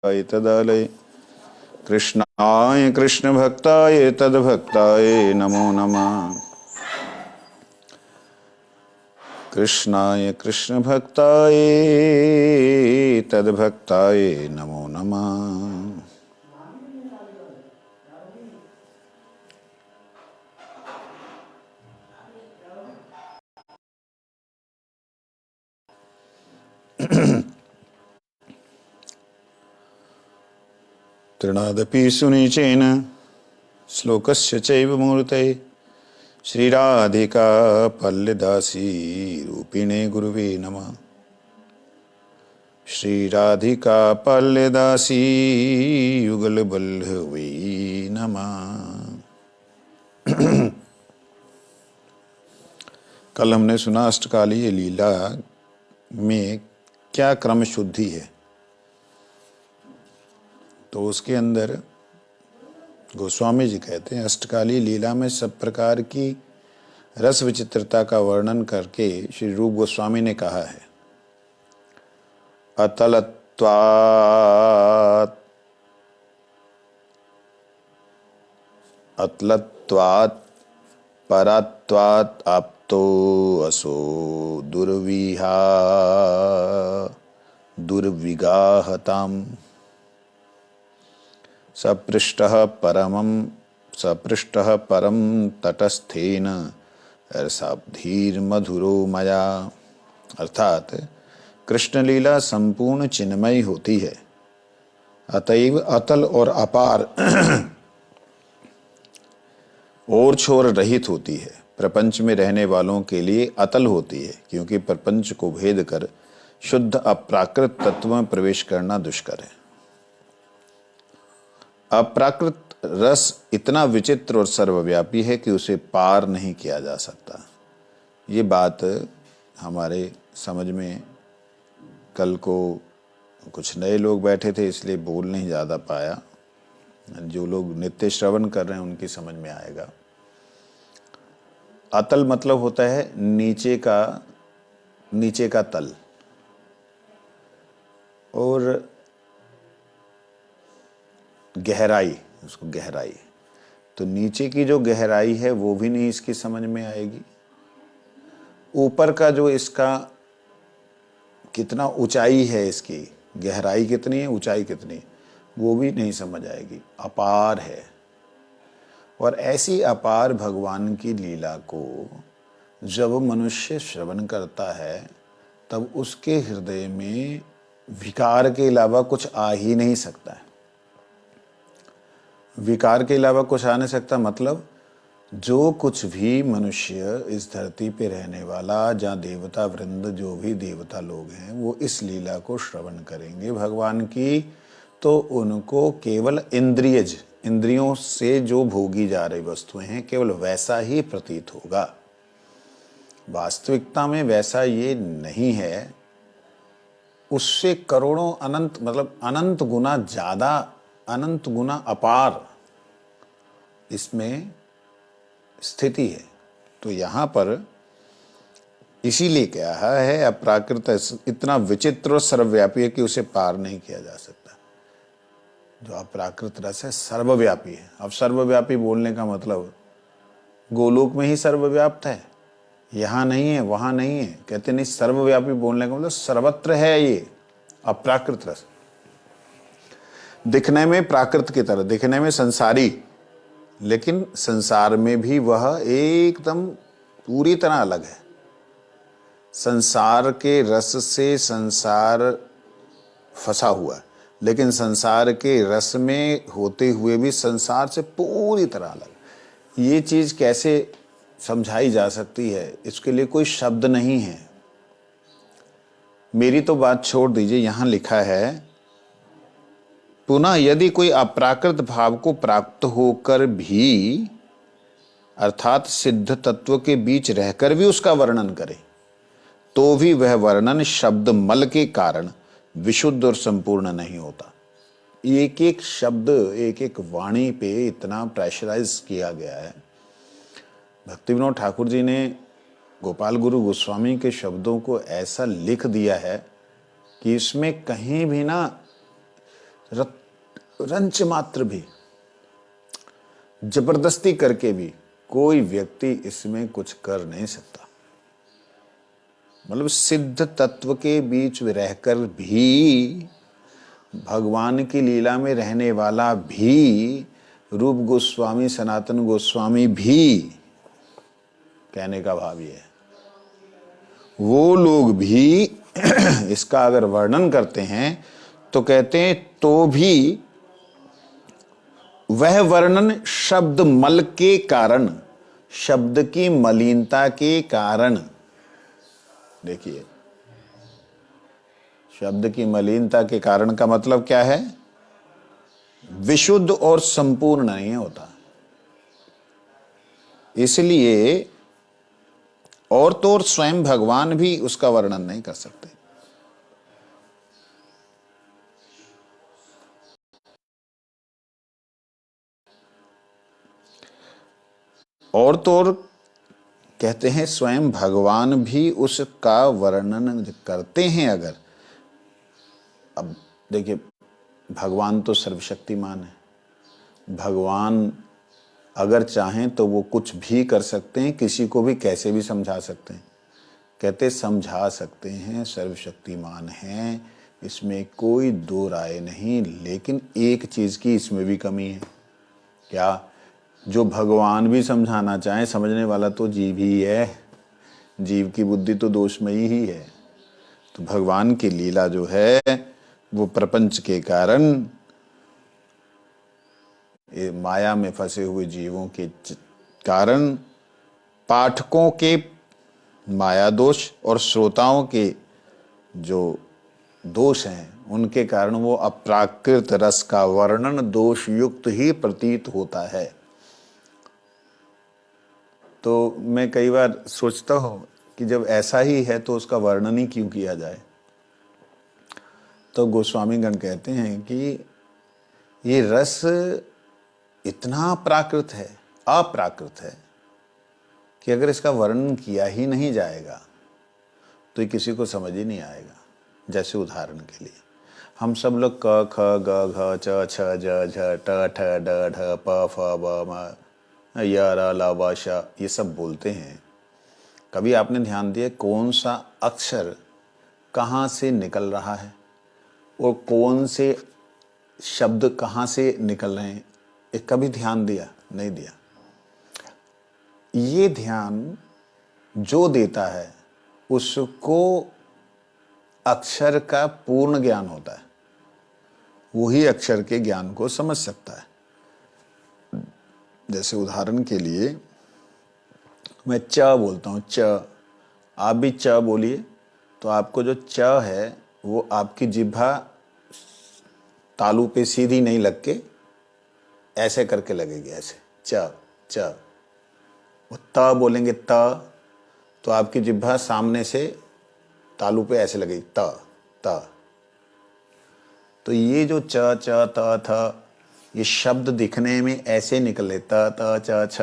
तदालय कृष्णाय कृष्ण भक्ताय तद्भक्ताय नमो नमः। कृष्णाय कृष्ण भक्ताय तद्भक्ताय नमो नमः। तृणादपि सुनीचेन श्लोकस्य चैव मूर्तये श्रीराधिका पल्लदासी रूपिणे गुरुवे नमः। श्रीराधिका पल्लदासी युगलबल्लवे नमः। कल हमने सुना अष्टकालीय लीला में क्या क्रम शुद्धि है, तो उसके अंदर गोस्वामी जी कहते हैं अष्टकालीय लीला में सब प्रकार की रस विचित्रता का वर्णन करके श्री रूप गोस्वामी ने कहा है, अतलत्वात् परात्वात् आप्तो असो दुर्विगाहताम् सपृष्टः परम तटस्थेन रसाब्धिर्मधुरो मया। अर्थात कृष्ण लीला संपूर्ण चिन्मयी होती है, अतएव अतल और अपार और छोर रहित होती है। प्रपंच में रहने वालों के लिए अतल होती है, क्योंकि प्रपंच को भेद कर शुद्ध अप्राकृत तत्व में प्रवेश करना दुष्कर है। अप्राकृत रस इतना विचित्र और सर्वव्यापी है कि उसे पार नहीं किया जा सकता। ये बात हमारे समझ में कल को कुछ नए लोग बैठे थे, इसलिए बोल नहीं ज़्यादा पाया। जो लोग नित्य श्रवण कर रहे हैं उनकी समझ में आएगा। अतल मतलब होता है नीचे का तल, और गहराई, उसको गहराई, तो नीचे की जो गहराई है वो भी नहीं इसकी समझ में आएगी। ऊपर का जो इसका कितना ऊंचाई है, इसकी गहराई कितनी है, ऊंचाई कितनी है, वो भी नहीं समझ आएगी। अपार है। और ऐसी अपार भगवान की लीला को जब मनुष्य श्रवण करता है तब उसके हृदय में विकार के अलावा कुछ आ ही नहीं सकता है। विकार के अलावा कुछ आ नहीं सकता मतलब जो कुछ भी मनुष्य इस धरती पे रहने वाला, जहाँ देवता वृंद, जो भी देवता लोग हैं, वो इस लीला को श्रवण करेंगे भगवान की, तो उनको केवल इंद्रियों से जो भोगी जा रही वस्तुएं हैं केवल वैसा ही प्रतीत होगा। वास्तविकता में वैसा ये नहीं है। उससे करोड़ों अनंत, मतलब अनंत गुना ज़्यादा, अनंत गुना अपार इसमें स्थिति है। तो यहाँ पर इसीलिए कहा है अप्राकृत इतना विचित्र और सर्वव्यापी है कि उसे पार नहीं किया जा सकता। जो अप्राकृत रस है सर्वव्यापी है। अब सर्वव्यापी बोलने का मतलब गोलोक में ही सर्वव्याप्त है, यहाँ नहीं है, वहाँ नहीं है। कहते नहीं, सर्वव्यापी बोलने का मतलब सर्वत्र है ये अप्राकृत रस। दिखने में प्राकृत की तरह, दिखने में संसारी, लेकिन संसार में भी वह एकदम पूरी तरह अलग है। संसार के रस से संसार फंसा हुआ है, लेकिन संसार के रस में होते हुए भी संसार से पूरी तरह अलग। ये चीज़ कैसे समझाई जा सकती है, इसके लिए कोई शब्द नहीं है। मेरी तो बात छोड़ दीजिए, यहाँ लिखा है पुनः यदि कोई अप्राकृत भाव को प्राप्त होकर भी, अर्थात सिद्ध तत्व के बीच रहकर भी उसका वर्णन करे, तो भी वह वर्णन शब्द मल के कारण विशुद्ध और संपूर्ण नहीं होता। एक एक शब्द, एक एक वाणी पे इतना प्रेशराइज किया गया है। भक्ति विनोद ठाकुर जी ने गोपाल गुरु गोस्वामी के शब्दों को ऐसा लिख दिया है कि इसमें कहीं भी ना रंच मात्र भी, जबरदस्ती करके भी कोई व्यक्ति इसमें कुछ कर नहीं सकता। मतलब सिद्ध तत्व के बीच में रहकर भी, भगवान की लीला में रहने वाला भी, रूप गोस्वामी सनातन गोस्वामी भी, कहने का भाव ये है, वो लोग भी इसका अगर वर्णन करते हैं तो कहते हैं तो भी वह वर्णन शब्द मल के कारण, शब्द की मलिनता के कारण, देखिए शब्द की मलिनता के कारण का मतलब क्या है, विशुद्ध और संपूर्ण नहीं होता। इसलिए और तो और स्वयं भगवान भी उसका वर्णन नहीं कर सकते। और तो और कहते हैं स्वयं भगवान भी उसका वर्णन करते हैं। अगर अब देखिए, भगवान तो सर्वशक्तिमान है। भगवान अगर चाहें तो वो कुछ भी कर सकते हैं, किसी को भी कैसे भी समझा सकते हैं। कहते समझा सकते हैं, सर्वशक्तिमान हैं, इसमें कोई दो राय नहीं। लेकिन एक चीज़ की इसमें भी कमी है। क्या? जो भगवान भी समझाना चाहे, समझने वाला तो जीव ही है। जीव की बुद्धि तो दोषमयी ही है। तो भगवान की लीला जो है वो प्रपंच के कारण, ये माया में फंसे हुए जीवों के कारण, पाठकों के माया दोष और श्रोताओं के जो दोष हैं उनके कारण वो अप्राकृत रस का वर्णन दोष युक्त ही प्रतीत होता है। तो मैं कई बार सोचता हूँ कि जब ऐसा ही है तो उसका वर्णन ही क्यों किया जाए। तो गोस्वामीगण कहते हैं कि ये रस इतना प्राकृत है, अप्राकृत है, कि अगर इसका वर्णन किया ही नहीं जाएगा तो ये किसी को समझ ही नहीं आएगा। जैसे उदाहरण के लिए हम सब लोग क ख ग घ च छ ज झ ट ठ ड ढ प फ ब म य र ल व श ये सब बोलते हैं। कभी आपने ध्यान दिया कौन सा अक्षर कहाँ से निकल रहा है और कौन से शब्द कहाँ से निकल रहे हैं? ये कभी ध्यान दिया? नहीं दिया। ये ध्यान जो देता है उसको अक्षर का पूर्ण ज्ञान होता है। वही अक्षर के ज्ञान को समझ सकता है। जैसे उदाहरण के लिए मैं च बोलता हूँ, च, आप भी च बोलिए तो आपको जो च है वो आपकी जिह्वा तालू पे सीधी नहीं लग के ऐसे करके लगेगी, ऐसे च च। वो त बोलेंगे त तो आपकी जिह्वा सामने से तालू पे ऐसे लगेगी, त त। तो ये जो च च त थ ये शब्द दिखने में ऐसे निकले, त त च छ,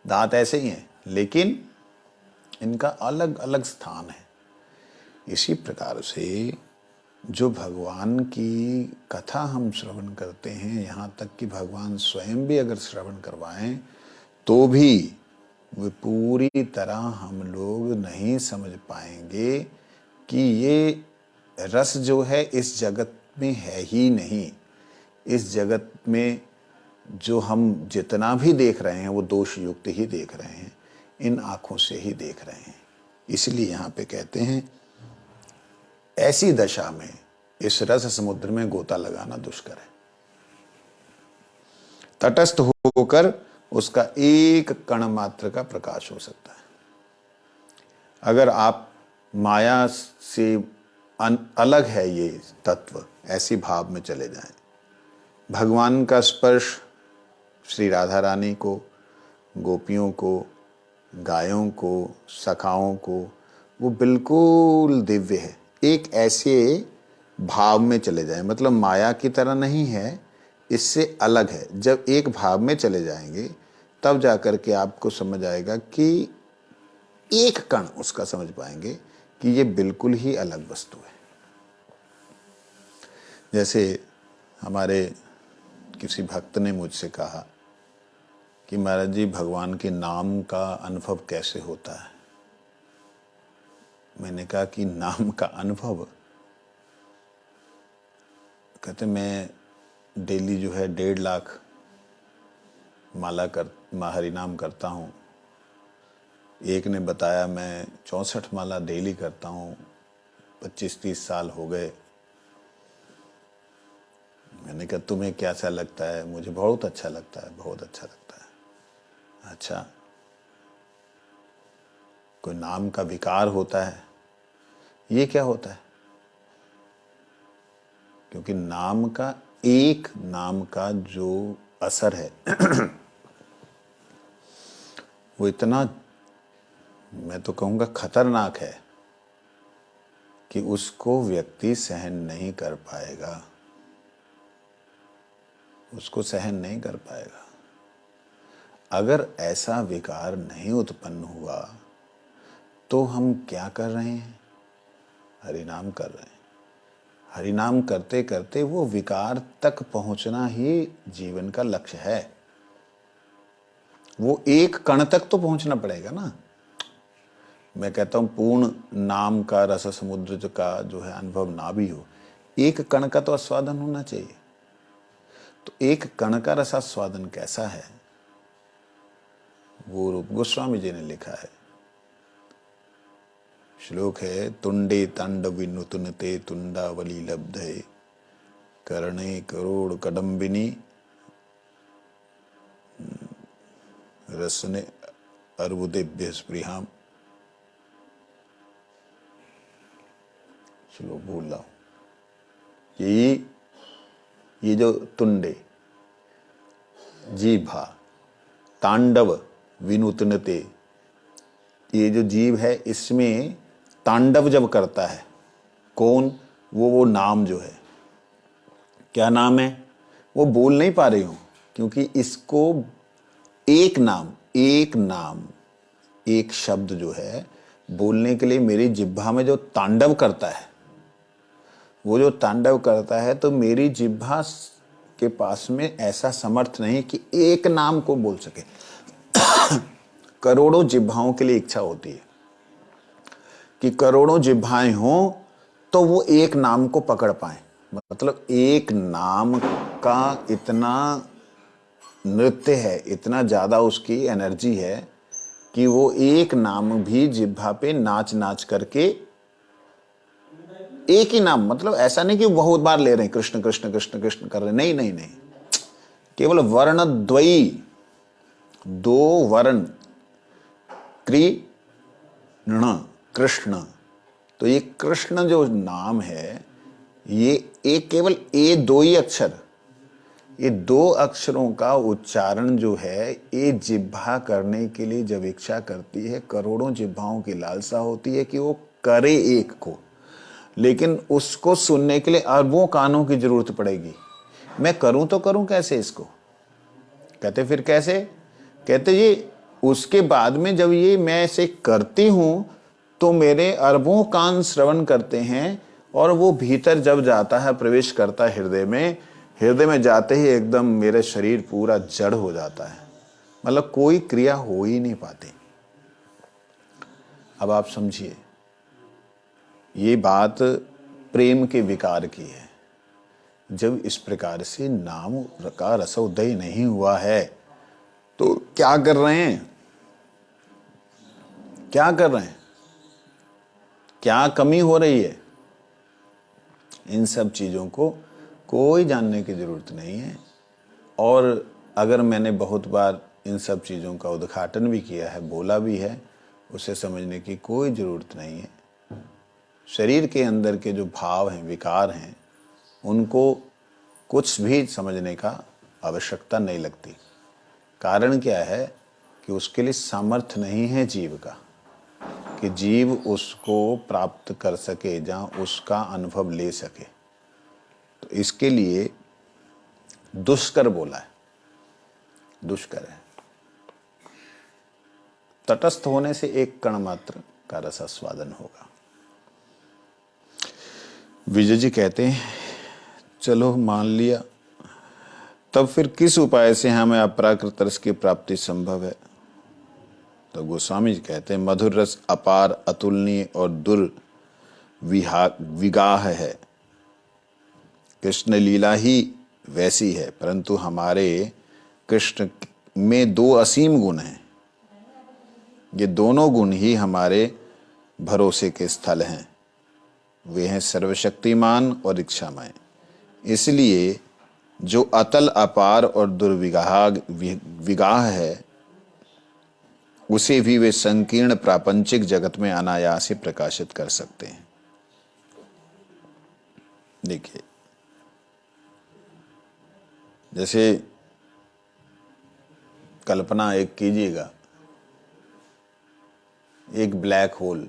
दांत ऐसे ही हैं, लेकिन इनका अलग अलग स्थान है। इसी प्रकार से जो भगवान की कथा हम श्रवण करते हैं, यहाँ तक कि भगवान स्वयं भी अगर श्रवण करवाएं तो भी वे पूरी तरह हम लोग नहीं समझ पाएंगे कि ये रस जो है इस जगत में है ही नहीं। इस जगत में जो हम जितना भी देख रहे हैं वो दोष युक्त ही देख रहे हैं, इन आँखों से ही देख रहे हैं। इसलिए यहाँ पे कहते हैं ऐसी दशा में इस रस समुद्र में गोता लगाना दुष्कर है। तटस्थ होकर उसका एक कण मात्र का प्रकाश हो सकता है। अगर आप माया से अलग है ये तत्व, ऐसी भाव में चले जाएं, भगवान का स्पर्श श्री राधा रानी को, गोपियों को, गायों को, सखाओं को, वो बिल्कुल दिव्य है। एक ऐसे भाव में चले जाएं, मतलब माया की तरह नहीं है, इससे अलग है। जब एक भाव में चले जाएंगे तब जाकर के आपको समझ आएगा कि एक कण उसका समझ पाएंगे कि ये बिल्कुल ही अलग वस्तु है। जैसे हमारे किसी भक्त ने मुझसे कहा कि महाराज जी भगवान के नाम का अनुभव कैसे होता है। मैंने कहा कि नाम का अनुभव, कहते मैं डेली जो है 1.5 लाख हरि नाम करता हूँ। एक ने बताया मैं 64 माला डेली करता हूँ, 25-30 साल हो गए। मैंने कहा तुम्हें कैसा लगता है? मुझे बहुत अच्छा लगता है, बहुत अच्छा लगता है। अच्छा, कोई नाम का विकार होता है? ये क्या होता है? क्योंकि नाम का, एक नाम का जो असर है वो इतना, मैं तो कहूँगा खतरनाक है कि उसको व्यक्ति सहन नहीं कर पाएगा, उसको सहन नहीं कर पाएगा। अगर ऐसा विकार नहीं उत्पन्न हुआ तो हम क्या कर रहे हैं? हरिनाम कर रहे हैं। हरिनाम करते करते वो विकार तक पहुंचना ही जीवन का लक्ष्य है। वो एक कण तक तो पहुंचना पड़ेगा ना। मैं कहता हूं पूर्ण नाम का रस समुद्र का जो है अनुभव ना भी हो, एक कण का तो आस्वादन होना चाहिए। तो एक कण का रसास्वादन कैसा है, वो रूप गोस्वामी जी ने लिखा है। श्लोक है, तुंडे तांडवी नुतुनते तुंडावली लब्धे करणे करोड़ कदम्बिनी रसने अर्बुदेभ्य स्पृहाम। श्लोक भूल रहा हूं। ये जो तुंडे, जीभा, तांडव विनुतनते, ये जो जीव है इसमें तांडव जब करता है कौन? वो नाम जो है, क्या नाम है? वो बोल नहीं पा रही हूं क्योंकि इसको एक नाम, एक शब्द जो है बोलने के लिए मेरी जिह्वा में जो तांडव करता है, वो जो तांडव करता है, तो मेरी जिह्वा के पास में ऐसा समर्थ नहीं कि एक नाम को बोल सके। करोड़ों जिह्वाओं के लिए इच्छा होती है कि करोड़ों जिह्वाएं हों तो वो एक नाम को पकड़ पाए। मतलब एक नाम का इतना नृत्य है, इतना ज्यादा उसकी एनर्जी है कि वो एक नाम भी जिह्वा पे नाच नाच करके, एक ही नाम, मतलब ऐसा नहीं कि बहुत बार ले रहे हैं कृष्ण कृष्ण कृष्ण कृष्ण कर रहे हैं, नहीं नहीं नहीं, केवल वर्णद्वयी, 2 वर्ण, कृ कृष्ण। तो ये कृष्ण जो नाम है, ये एक केवल ये 2 ही अक्षर, ये 2 अक्षरों का उच्चारण जो है, ये जिह्वा करने के लिए जब इच्छा करती है, करोड़ों जिह्वाओं की लालसा होती है कि वो करे एक को, लेकिन उसको सुनने के लिए अरबों कानों की जरूरत पड़ेगी। मैं करूं तो करूं कैसे इसको? कहते फिर कैसे? कहते ये उसके बाद में जब ये मैं ऐसे करती हूं तो मेरे अरबों कान श्रवण करते हैं, और वो भीतर जब जाता है, प्रवेश करता है हृदय में जाते ही एकदम मेरे शरीर पूरा जड़ हो जाता है। मतलब कोई क्रिया हो ही नहीं पाती। अब आप समझिए, ये बात प्रेम के विकार की है। जब इस प्रकार से नाम का रसोदय नहीं हुआ है तो क्या कर रहे हैं? क्या कर रहे हैं? क्या कमी हो रही है? इन सब चीजों को कोई जानने की जरूरत नहीं है। और अगर मैंने बहुत बार इन सब चीजों का उद्घाटन भी किया है, बोला भी है, उसे समझने की कोई जरूरत नहीं है। शरीर के अंदर के जो भाव हैं, विकार हैं, उनको कुछ भी समझने का आवश्यकता नहीं लगती। कारण क्या है कि उसके लिए सामर्थ्य नहीं है जीव का, कि जीव उसको प्राप्त कर सके, जहाँ उसका अनुभव ले सके। तो इसके लिए दुष्कर बोला है, दुष्कर है। तटस्थ होने से एक कण मात्र का रसास्वादन होगा। विजय जी कहते हैं, चलो मान लिया, तब फिर किस उपाय से हमें अपराकृत रस की प्राप्ति संभव है? तो गोस्वामी जी कहते हैं मधुर रस अपार, अतुलनीय और विगाह है। कृष्ण लीला ही वैसी है, परंतु हमारे कृष्ण में दो असीम गुण हैं। ये दोनों गुण ही हमारे भरोसे के स्थल हैं। वे हैं सर्वशक्तिमान और इच्छामय। इसलिए जो अतल, अपार और विगाह है, उसे भी वे संकीर्ण प्रापंचिक जगत में अनायास ही प्रकाशित कर सकते हैं। देखिए, जैसे कल्पना एक कीजिएगा, एक ब्लैक होल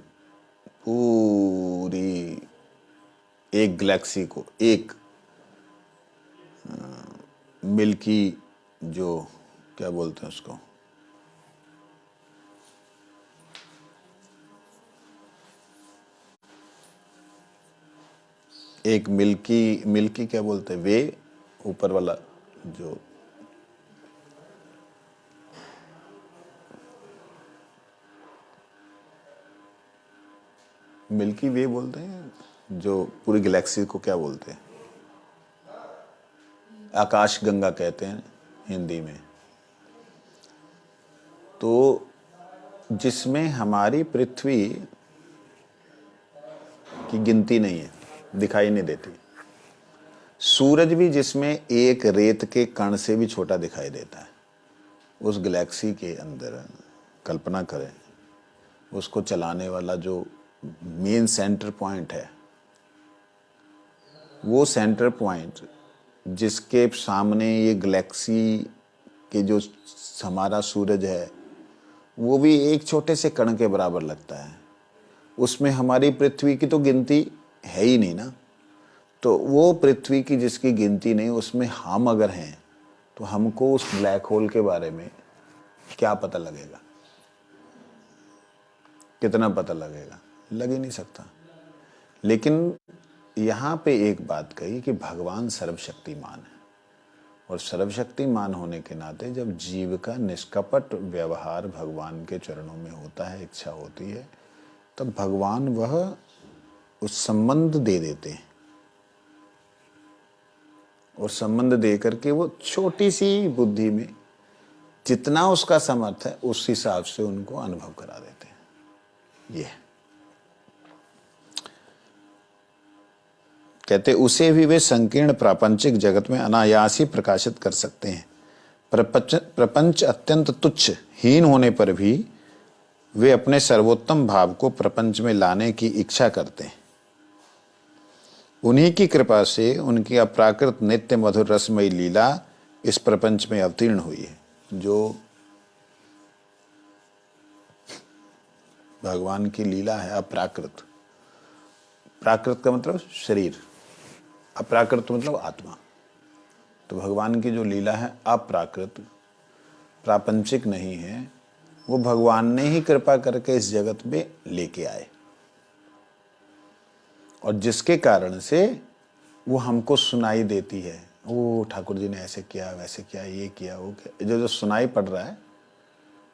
पूरी एक गैलेक्सी को, एक मिल्की, जो क्या बोलते हैं उसको, एक मिल्की क्या बोलते हैं, वे ऊपर वाला जो मिल्की वे बोलते हैं, जो पूरी गैलेक्सी को क्या बोलते हैं, आकाश गंगा कहते हैं हिंदी में। तो जिसमें हमारी पृथ्वी की गिनती नहीं है, दिखाई नहीं देती। सूरज भी जिसमें एक रेत के कण से भी छोटा दिखाई देता है, उस गैलेक्सी के अंदर कल्पना करें, उसको चलाने वाला जो मेन सेंटर पॉइंट है, वो सेंटर पॉइंट जिसके सामने ये गैलेक्सी के जो हमारा सूरज है, वो भी एक छोटे से कण के बराबर लगता है। उसमें हमारी पृथ्वी की तो गिनती है ही नहीं ना। तो वो पृथ्वी की जिसकी गिनती नहीं, उसमें हम अगर हैं, तो हमको उस ब्लैक होल के बारे में क्या पता लगेगा? कितना पता लगेगा? लग ही नहीं सकता। लेकिन यहाँ पे एक बात कही कि भगवान सर्वशक्तिमान है, और सर्वशक्तिमान होने के नाते जब जीव का निष्कपट व्यवहार भगवान के चरणों में होता है, इच्छा होती है, तब भगवान वह उस संबंध दे देते हैं, और संबंध दे करके वो छोटी सी बुद्धि में जितना उसका समर्थ है उस हिसाब से उनको अनुभव करा देते हैं। ये कहते उसे भी वे संकीर्ण प्रापंचिक जगत में अनायास ही प्रकाशित कर सकते हैं। प्रपंच अत्यंत तुच्छ, हीन होने पर भी वे अपने सर्वोत्तम भाव को प्रपंच में लाने की इच्छा करते हैं। उन्हीं की कृपा से उनकी अप्राकृत नित्य मधुर रसमयी लीला इस प्रपंच में अवतीर्ण हुई है। जो भगवान की लीला है अप्राकृत, प्राकृत का मतलब शरीर, अप्राकृत मतलब आत्मा। तो भगवान की जो लीला है अप्राकृत, प्रापंचिक नहीं है, वो भगवान ने ही कृपा करके इस जगत में लेके आए, और जिसके कारण से वो हमको सुनाई देती है। ओ ठाकुर जी ने ऐसे किया, वैसे किया, ये किया, वो किया, जो जो सुनाई पड़ रहा है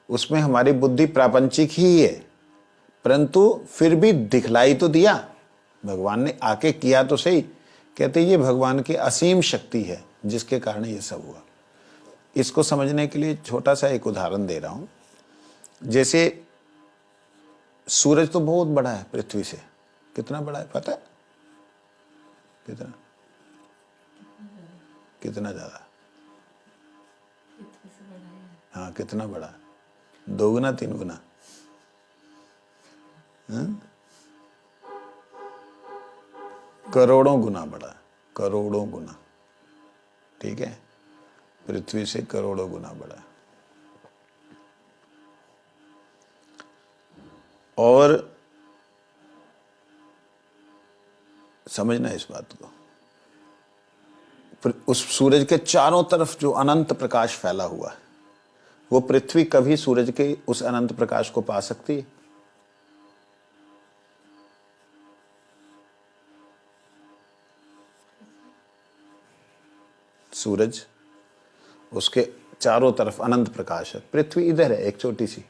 उसमें हमारी बुद्धि प्रापंचिक ही है, परंतु फिर भी दिखलाई तो दिया भगवान ने, आके किया तो सही। कहते ये भगवान की असीम शक्ति है जिसके कारण ये सब हुआ। इसको समझने के लिए छोटा सा एक उदाहरण दे रहा हूं। जैसे सूरज तो बहुत बड़ा है पृथ्वी से, कितना बड़ा है पता है? कितना कितना ज्यादा? हाँ, कितना बड़ा? 2 गुना 3 गुना? करोड़ों गुना बड़ा, करोड़ों गुना। ठीक है, पृथ्वी से करोड़ों गुना बड़ा। और समझना इस बात को, उस सूरज के चारों तरफ जो अनंत प्रकाश फैला हुआ है, वो पृथ्वी कभी सूरज के उस अनंत प्रकाश को पा सकती है? सूरज, उसके चारों तरफ अनंत प्रकाश है, पृथ्वी इधर है एक छोटी सी।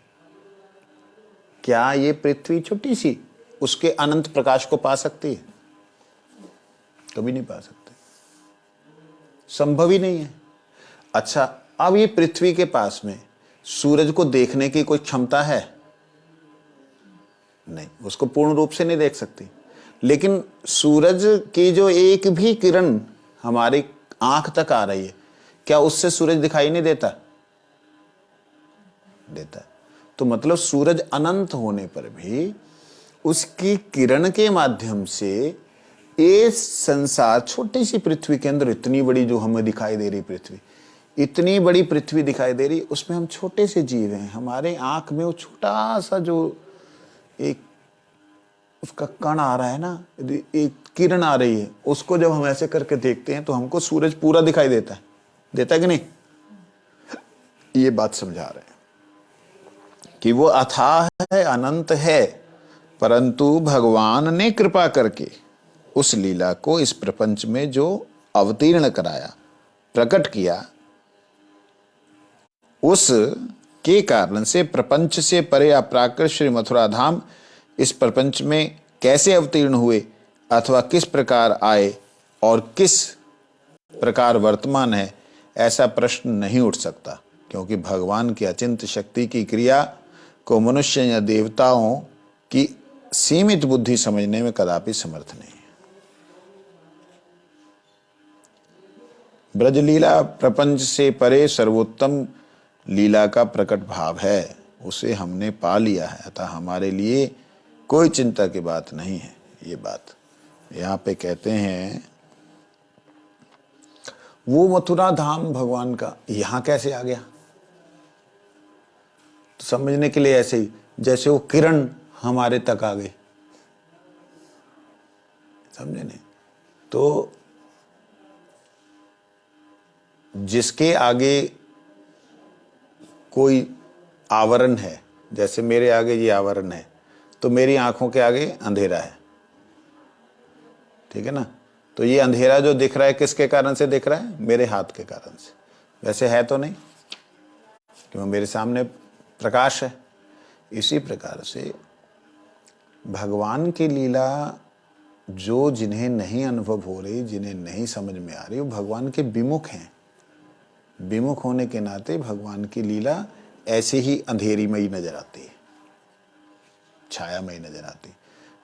क्या ये पृथ्वी छोटी सी उसके अनंत प्रकाश को पा सकती है? कभी नहीं पा सकते, संभव ही नहीं है। अच्छा, अब ये पृथ्वी के पास में सूरज को देखने की कोई क्षमता है? नहीं, उसको पूर्ण रूप से नहीं देख सकती। लेकिन सूरज की जो एक भी किरण हमारी आंख तक आ रही है, क्या उससे सूरज दिखाई नहीं देता? देता है। तो मतलब सूरज अनंत होने पर भी उसकी किरण के माध्यम से ये संसार, छोटी सी पृथ्वी के अंदर इतनी बड़ी जो हमें दिखाई दे रही पृथ्वी, इतनी बड़ी पृथ्वी दिखाई दे रही, उसमें हम छोटे से जीव हैं। हमारे आंख में वो छोटा सा जो एक उसका कण आ रहा है ना, एक किरण आ रही है, उसको जब हम ऐसे करके देखते हैं तो हमको सूरज पूरा दिखाई देता है। देता है कि नहीं? ये बात समझा रहे हैं कि वो अथाह है, अनंत है, परंतु भगवान ने कृपा करके उस लीला को इस प्रपंच में जो अवतीर्ण कराया, प्रकट किया, उस के कारण से प्रपंच से परे अपराकृत श्री मथुरा धाम इस प्रपंच में कैसे अवतीर्ण हुए अथवा किस प्रकार आए और किस प्रकार वर्तमान है, ऐसा प्रश्न नहीं उठ सकता, क्योंकि भगवान की अचिंत्य शक्ति की क्रिया को मनुष्य या देवताओं की सीमित बुद्धि समझने में कदापि समर्थ नहीं है। ब्रजलीला प्रपंच से परे सर्वोत्तम लीला का प्रकट भाव है, उसे हमने पा लिया है, अतः हमारे लिए कोई चिंता की बात नहीं है। ये बात यहाँ पे कहते हैं। वो मथुरा धाम भगवान का यहाँ कैसे आ गया? तो समझने के लिए ऐसे ही जैसे वो किरण हमारे तक आ गई, समझे नहीं? तो जिसके आगे कोई आवरण है, जैसे मेरे आगे ये आवरण है, तो मेरी आंखों के आगे अंधेरा है, ठीक है ना? तो ये अंधेरा जो दिख रहा है किसके कारण से दिख रहा है? मेरे हाथ के कारण से। वैसे है तो नहीं, क्योंकि मेरे सामने प्रकाश है। इसी प्रकार से भगवान की लीला जो जिन्हें नहीं अनुभव हो रही, जिन्हें नहीं समझ में आ रही, वो भगवान के विमुख हैं। विमुख होने के नाते भगवान की लीला ऐसे ही अंधेरीमयी नजर आती है, छायामयी नजर आती है।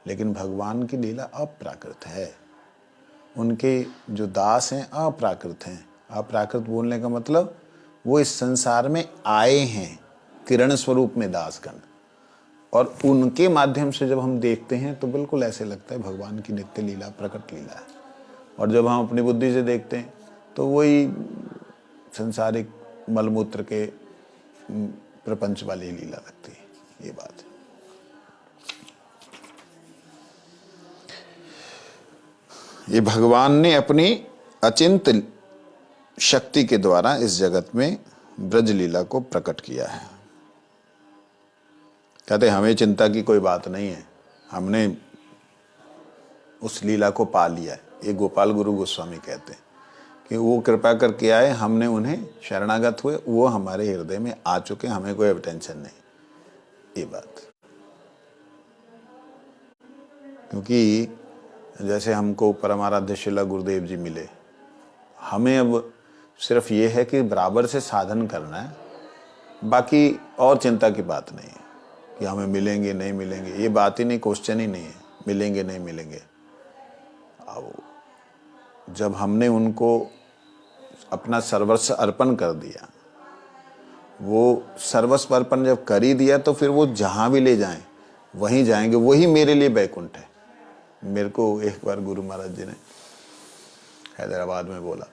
लेकिन भगवान की लीला अप्राकृत है। उनके जो दास हैं अप्राकृत हैं। अप्राकृत बोलने का मतलब वो इस संसार में आए हैं किरण स्वरूप में दासगण, और उनके माध्यम से जब हम देखते हैं तो बिल्कुल ऐसे लगता है भगवान की नित्य लीला प्रकट लीला है। और जब हम अपनी बुद्धि से देखते हैं तो वही संसारिक मलमूत्र के प्रपंच वाली लीला लगती है। ये बात है। ये भगवान ने अपनी अचिंत शक्ति के द्वारा इस जगत में ब्रज लीला को प्रकट किया है। कहते हमें चिंता की कोई बात नहीं है, हमने उस लीला को पा लिया है। ये गोपाल गुरु गोस्वामी कहते हैं कि वो कृपा करके आए, हमने उन्हें शरणागत हुए, वो हमारे हृदय में आ चुके, हमें कोई अब टेंशन नहीं। ये बात, क्योंकि जैसे हमको परमाराध्य शिला गुरुदेव जी मिले, हमें अब सिर्फ ये है कि बराबर से साधन करना है, बाकी और चिंता की बात नहीं है कि हमें मिलेंगे नहीं मिलेंगे। ये बात ही नहीं, क्वेश्चन ही नहीं है मिलेंगे नहीं मिलेंगे। अब जब हमने उनको अपना सर्वस्व अर्पण कर दिया, वो सर्वस्व अर्पण जब कर ही दिया, तो फिर वो जहाँ भी ले जाएं वहीं जाएंगे। वही मेरे लिए बैकुंठ है। मेरे को एक बार गुरु महाराज जी ने हैदराबाद में बोला,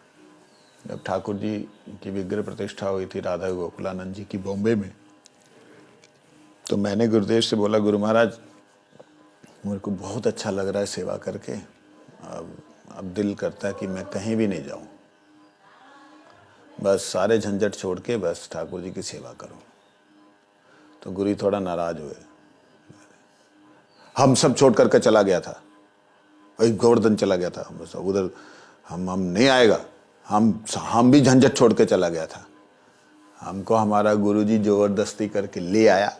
जब ठाकुर जी की विग्रह प्रतिष्ठा हुई थी राधा गोकुलानंद जी की बॉम्बे में, तो मैंने गुरुदेव से बोला, गुरु महाराज मेरे को बहुत अच्छा लग रहा है सेवा करके, अब दिल करता है कि मैं कहीं भी नहीं जाऊं, बस सारे झंझट छोड़ के बस ठाकुर जी की सेवा करूं। तो गुरु थोड़ा नाराज हुए, हम सब छोड़ करके चला गया था, वही गोवर्धन चला गया था, बस उधर हम नहीं आएगा, हम भी झंझट छोड़ के चला गया था। हमको हमारा गुरुजी जबरदस्ती करके ले आया।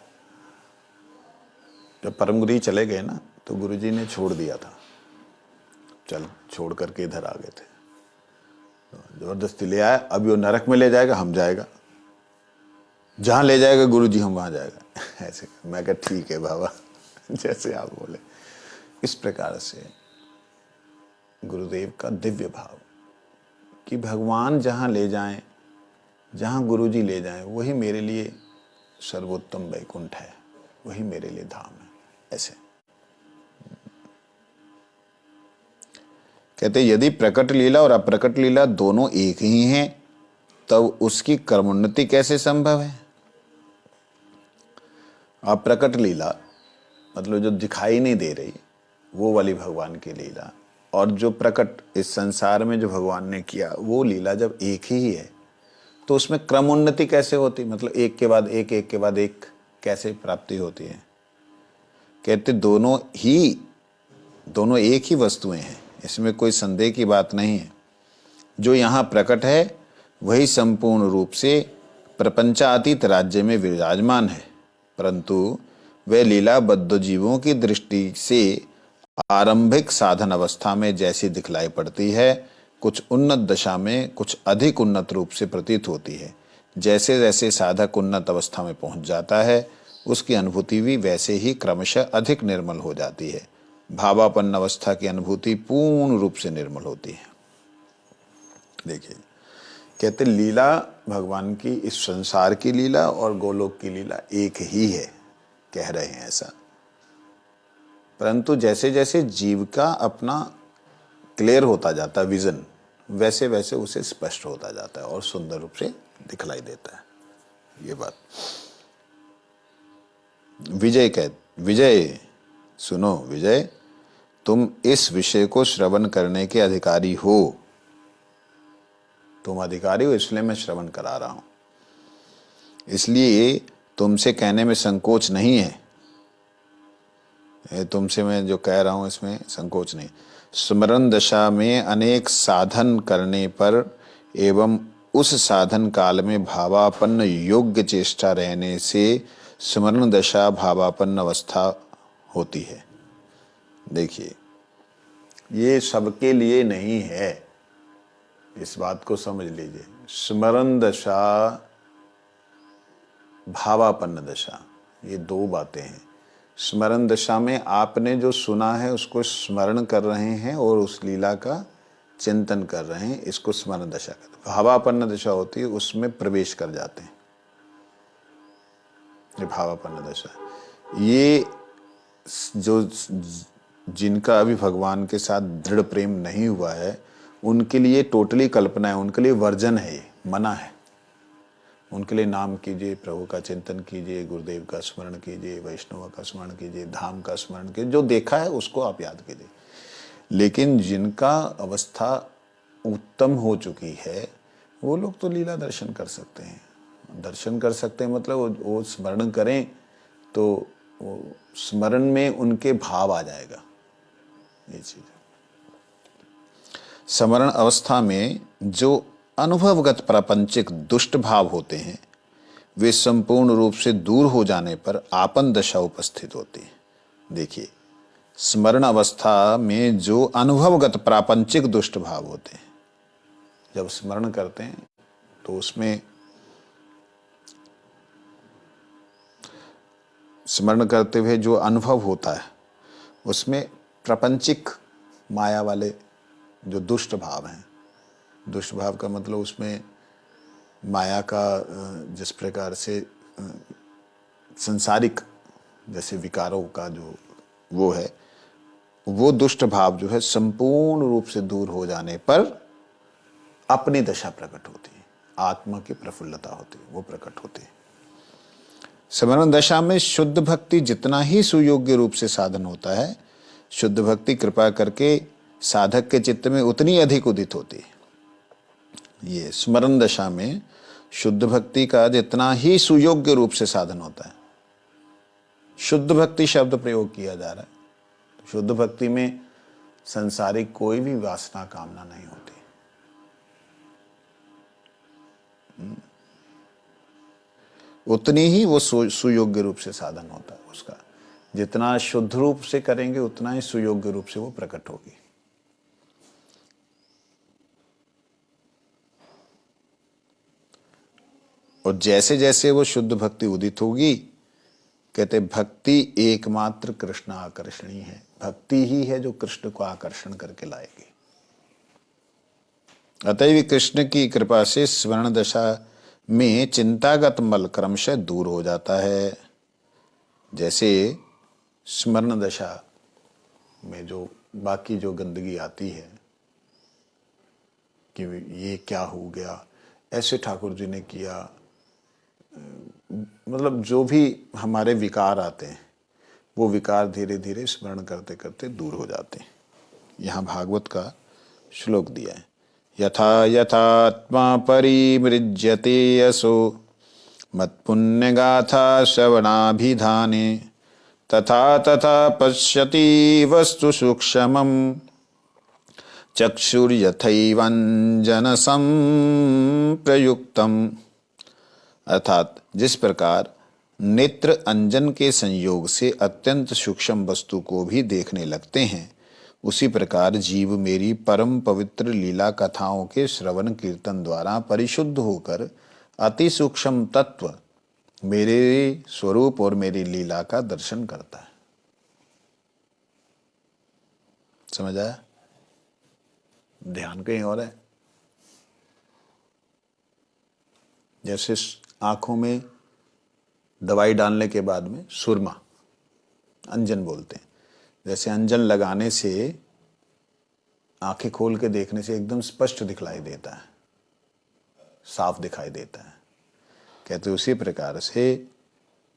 जब परम गुरु जी चले गए ना, तो गुरुजी ने छोड़ दिया था, चल छोड़ करके इधर आ गए थे। तो जबरदस्ती ले आया। अभी वो नरक में ले जाएगा, हम जाएगा, जहां ले जाएगा गुरुजी हम वहां जाएगा। ऐसे मैं कहा ठीक है बाबा, जैसे आप बोले। इस प्रकार से गुरुदेव का दिव्य भाव कि भगवान जहां ले जाएं, जहां गुरुजी ले जाएं, वही मेरे लिए सर्वोत्तम वैकुंठ है, वही मेरे लिए धाम है। ऐसे कहते यदि प्रकट लीला और अप्रकट लीला दोनों एक ही हैं, तब उसकी कर्मोन्नति कैसे संभव है? अप्रकट लीला मतलब जो दिखाई नहीं दे रही, वो वाली भगवान की लीला, और जो प्रकट इस संसार में जो भगवान ने किया, वो लीला जब एक ही है, तो उसमें क्रमोन्नति कैसे होती? मतलब एक के बाद एक, एक के बाद एक कैसे प्राप्ति होती है? कहते दोनों एक ही वस्तुएं हैं, इसमें कोई संदेह की बात नहीं है। जो यहाँ प्रकट है वही संपूर्ण रूप से प्रपंचातीत राज्य में विराजमान है, परंतु वह लीला बद्ध जीवों की दृष्टि से आरंभिक साधन अवस्था में जैसी दिखलाई पड़ती है, कुछ उन्नत दशा में कुछ अधिक उन्नत रूप से प्रतीत होती है। जैसे जैसे साधक उन्नत अवस्था में पहुंच जाता है, उसकी अनुभूति भी वैसे ही क्रमशः अधिक निर्मल हो जाती है। भावापन्न अवस्था की अनुभूति पूर्ण रूप से निर्मल होती है। देखिए, कहते लीला भगवान की, इस संसार की लीला और गोलोक की लीला एक ही है, कह रहे हैं ऐसा। परंतु जैसे जैसे जीव का अपना क्लियर होता जाता है विजन, वैसे वैसे उसे स्पष्ट होता जाता है और सुंदर रूप से दिखलाई देता है। ये बात विजय सुनो विजय, तुम इस विषय को श्रवण करने के अधिकारी हो। तुम अधिकारी हो, इसलिए मैं श्रवण करा रहा हूं। इसलिए तुमसे कहने में संकोच नहीं है। तुमसे मैं जो कह रहा हूं इसमें संकोच नहीं। स्मरण दशा में अनेक साधन करने पर एवं उस साधन काल में भावापन्न योग्य चेष्टा रहने से स्मरण दशा भावापन्न अवस्था होती है। देखिए, ये सबके लिए नहीं है, इस बात को समझ लीजिए। स्मरण दशा, भावापन्न दशा, ये दो बातें हैं। स्मरण दशा में आपने जो सुना है उसको स्मरण कर रहे हैं और उस लीला का चिंतन कर रहे हैं, इसको स्मरण दशा कहते हैं। भावापन्न दशा होती है, उसमें प्रवेश कर जाते हैं, ये भावापन्न दशा। ये जो जिनका अभी भगवान के साथ दृढ़ प्रेम नहीं हुआ है, उनके लिए टोटली कल्पना है, उनके लिए वर्जन है, ये मना है। उनके लिए नाम कीजिए, प्रभु का चिंतन कीजिए, गुरुदेव का स्मरण कीजिए, वैष्णव का स्मरण कीजिए, धाम का स्मरण कीजिए, जो देखा है उसको आप याद कीजिए। लेकिन जिनका अवस्था उत्तम हो चुकी है, वो लोग तो लीला दर्शन कर सकते हैं। दर्शन कर सकते हैं मतलब वो स्मरण करें तो वो स्मरण में उनके भाव आ जाएगा, ये चीज। स्मरण अवस्था में जो अनुभवगत प्रापंचिक दुष्ट भाव होते हैं, वे संपूर्ण रूप से दूर हो जाने पर आपन दशा उपस्थित होती है। देखिए, स्मरण अवस्था में जो अनुभवगत प्रापंचिक दुष्ट भाव होते हैं, जब स्मरण करते हैं तो उसमें स्मरण करते हुए जो अनुभव होता है, उसमें प्रापंचिक माया वाले जो दुष्ट भाव हैं, दुष्ट भाव का मतलब उसमें माया का जिस प्रकार से संसारिक जैसे विकारों का जो वो है, वो दुष्ट भाव जो है संपूर्ण रूप से दूर हो जाने पर अपनी दशा प्रकट होती है, आत्मा की प्रफुल्लता होती है, वो प्रकट होती है। स्मरण दशा में शुद्ध भक्ति जितना ही सुयोग्य रूप से साधन होता है, शुद्ध भक्ति कृपा करके साधक के चित्त में उतनी अधिक उदित होती है। ये स्मरण दशा में शुद्ध भक्ति का जितना ही सुयोग्य रूप से साधन होता है, शुद्ध भक्ति शब्द प्रयोग किया जा रहा है। शुद्ध भक्ति में संसारिक कोई भी वासना कामना नहीं होती, उतनी ही वो सुयोग्य रूप से साधन होता है उसका। जितना शुद्ध रूप से करेंगे उतना ही सुयोग्य रूप से वो प्रकट होगी। और जैसे जैसे वो शुद्ध भक्ति उदित होगी, कहते भक्ति एकमात्र कृष्ण आकर्षणी है। भक्ति ही है जो कृष्ण को आकर्षण करके लाएगी। अतएव कृष्ण की कृपा से स्मरण दशा में चिंतागत मल क्रमशः दूर हो जाता है। जैसे स्मरण दशा में जो बाकी जो गंदगी आती है कि ये क्या हो गया, ऐसे ठाकुर जी ने किया, मतलब जो भी हमारे विकार आते हैं वो विकार धीरे धीरे स्मरण करते करते दूर हो जाते हैं। यहाँ भागवत का श्लोक दिया है, यथा यथात्मा परिमृज्यते यसो मत्पुण्य गाथा श्रवणाभिधाने तथा तथा पश्यति वस्तु सूक्ष्मम् चक्षुर्यथैवंजन संप्रयुक्तम्। अर्थात जिस प्रकार नेत्र अंजन के संयोग से अत्यंत सूक्ष्म वस्तु को भी देखने लगते हैं, उसी प्रकार जीव मेरी परम पवित्र लीला कथाओं के श्रवण कीर्तन द्वारा परिशुद्ध होकर अति सूक्ष्म तत्व मेरे स्वरूप और मेरी लीला का दर्शन करता है। समझ आया? ध्यान कहीं और है। जैसे आंखों में दवाई डालने के बाद में सुरमा, अंजन बोलते हैं, जैसे अंजन लगाने से आंखें खोल के देखने से एकदम स्पष्ट दिखलाई देता है, साफ दिखाई देता है। कहते उसी प्रकार से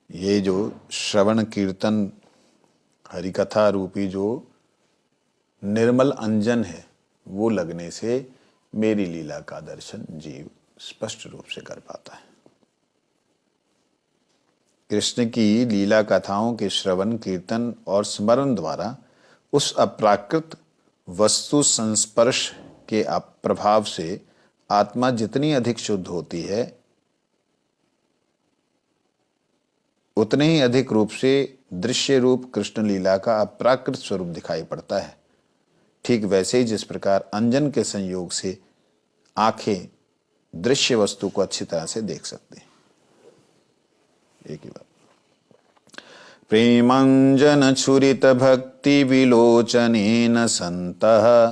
ये जो श्रवण कीर्तन हरिकथा रूपी जो निर्मल अंजन है वो लगने से मेरी लीला का दर्शन जीव स्पष्ट रूप से कर पाता है। कृष्ण की लीला कथाओं के श्रवण कीर्तन और स्मरण द्वारा उस अप्राकृत वस्तु संस्पर्श के प्रभाव से आत्मा जितनी अधिक शुद्ध होती है उतने ही अधिक रूप से दृश्य रूप कृष्ण लीला का अप्राकृत स्वरूप दिखाई पड़ता है। ठीक वैसे ही जिस प्रकार अंजन के संयोग से आंखें दृश्य वस्तु को अच्छी तरह से देख सकते हैं। एक ही बात। प्रेमांजन छुरित भक्ति विलोचनेन संतः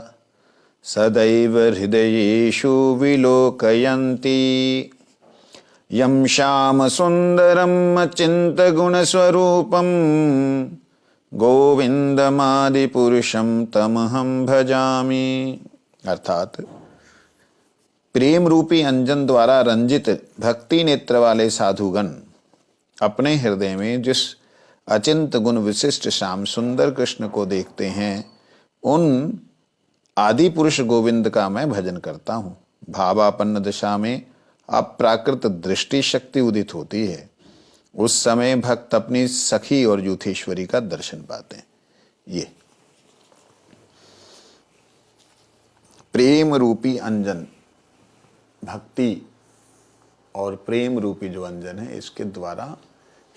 सदैव हृदयेषु विलोकयन्ति यं श्याम सुंदरम अचिंत गुण स्वरूपम गोविंदमादि पुरुषम तमहं भजामि। अर्थात प्रेम रूपी अंजन द्वारा रंजित भक्ति नेत्र वाले साधुगण अपने हृदय में जिस अचिंत गुण विशिष्ट श्याम सुंदर कृष्ण को देखते हैं, उन आदि पुरुष गोविंद का मैं भजन करता हूं। भावापन्न दशा में अप्राकृत दृष्टि शक्ति उदित होती है। उस समय भक्त अपनी सखी और यूथेश्वरी का दर्शन पाते हैं। ये प्रेम रूपी अंजन, भक्ति और प्रेम रूपी जो अंजन है, इसके द्वारा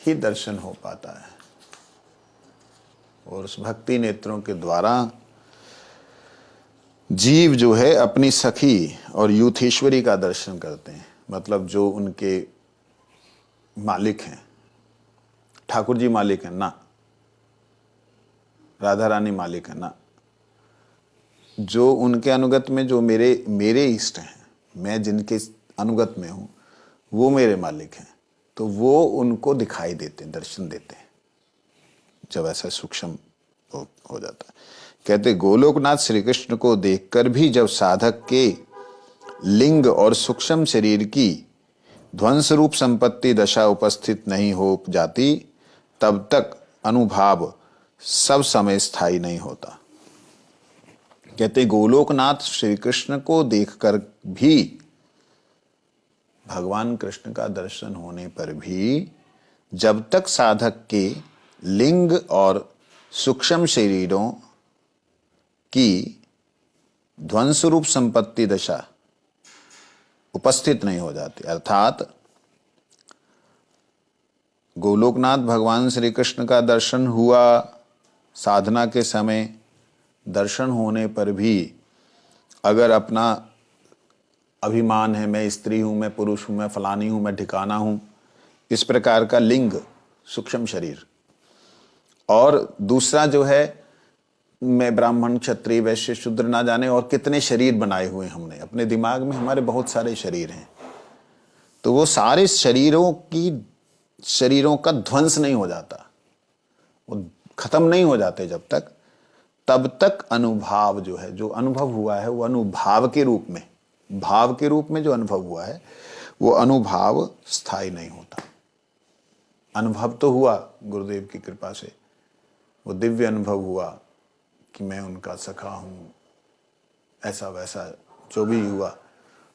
ही दर्शन हो पाता है। और उस भक्ति नेत्रों के द्वारा जीव जो है अपनी सखी और यूथेश्वरी का दर्शन करते हैं। मतलब जो उनके मालिक हैं, ठाकुर जी मालिक हैं ना, राधा रानी मालिक है ना, जो उनके अनुगत में जो मेरे इष्ट हैं, मैं जिनके अनुगत में हूं वो मेरे मालिक हैं, तो वो उनको दिखाई देते हैं, दर्शन देते हैं जब ऐसा सूक्ष्म हो जाता है। कहते गोलोकनाथ श्री कृष्ण को देखकर भी जब साधक के लिंग और सूक्ष्म शरीर की ध्वंस रूप संपत्ति दशा उपस्थित नहीं हो जाती, तब तक अनुभाव सब समय स्थायी नहीं होता। कहते गोलोकनाथ श्री कृष्ण को देखकर भी, भगवान कृष्ण का दर्शन होने पर भी, जब तक साधक के लिंग और सूक्ष्म शरीरों की ध्वंस रूप संपत्ति दशा उपस्थित नहीं हो जाती, अर्थात गोलोकनाथ भगवान श्री कृष्ण का दर्शन हुआ साधना के समय, दर्शन होने पर भी अगर अपना अभिमान है, मैं स्त्री हूँ, मैं पुरुष हूँ, मैं फलानी हूँ, मैं ठिकाना हूँ, इस प्रकार का लिंग, सूक्ष्म शरीर, और दूसरा जो है मैं ब्राह्मण, क्षत्रिय, वैश्य, शूद्र, ना जाने और कितने शरीर बनाए हुए हमने अपने दिमाग में, हमारे बहुत सारे शरीर हैं। तो वो सारे शरीरों का ध्वंस नहीं हो जाता, वो खत्म नहीं हो जाते जब तक, तब तक अनुभाव जो है, जो अनुभव हुआ है वो अनुभाव के रूप में, भाव के रूप में जो अनुभव हुआ है वो अनुभव स्थायी नहीं होता। अनुभव तो हुआ गुरुदेव की कृपा से, वो दिव्य अनुभव हुआ कि मैं उनका सखा हूँ, ऐसा वैसा जो भी हुआ,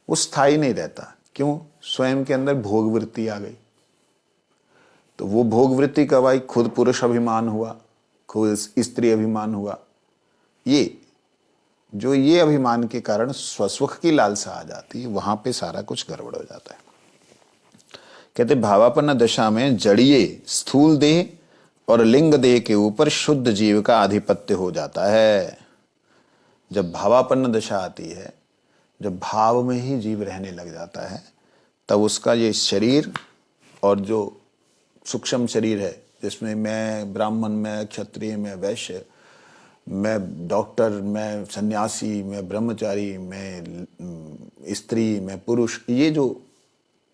वो स्थायी नहीं रहता। क्यों? स्वयं के अंदर भोग वृत्ति आ गई। तो वो भोग वृत्ति कब आई? खुद पुरुष अभिमान हुआ, खुद स्त्री अभिमान हुआ। ये अभिमान के कारण स्वसुख की लालसा आ जाती है, वहां पे सारा कुछ गड़बड़ हो जाता है। कहते भावापन्न दशा में जड़ीय स्थूल देह और लिंग देह के ऊपर शुद्ध जीव का आधिपत्य हो जाता है। जब भावापन्न दशा आती है, जब भाव में ही जीव रहने लग जाता है, तब उसका ये शरीर और जो सूक्ष्म शरीर है, जिसमें मैं ब्राह्मण, मैं क्षत्रिय, मैं वैश्य, मैं डॉक्टर, मैं सन्यासी, मैं ब्रह्मचारी, मैं स्त्री, मैं पुरुष, ये जो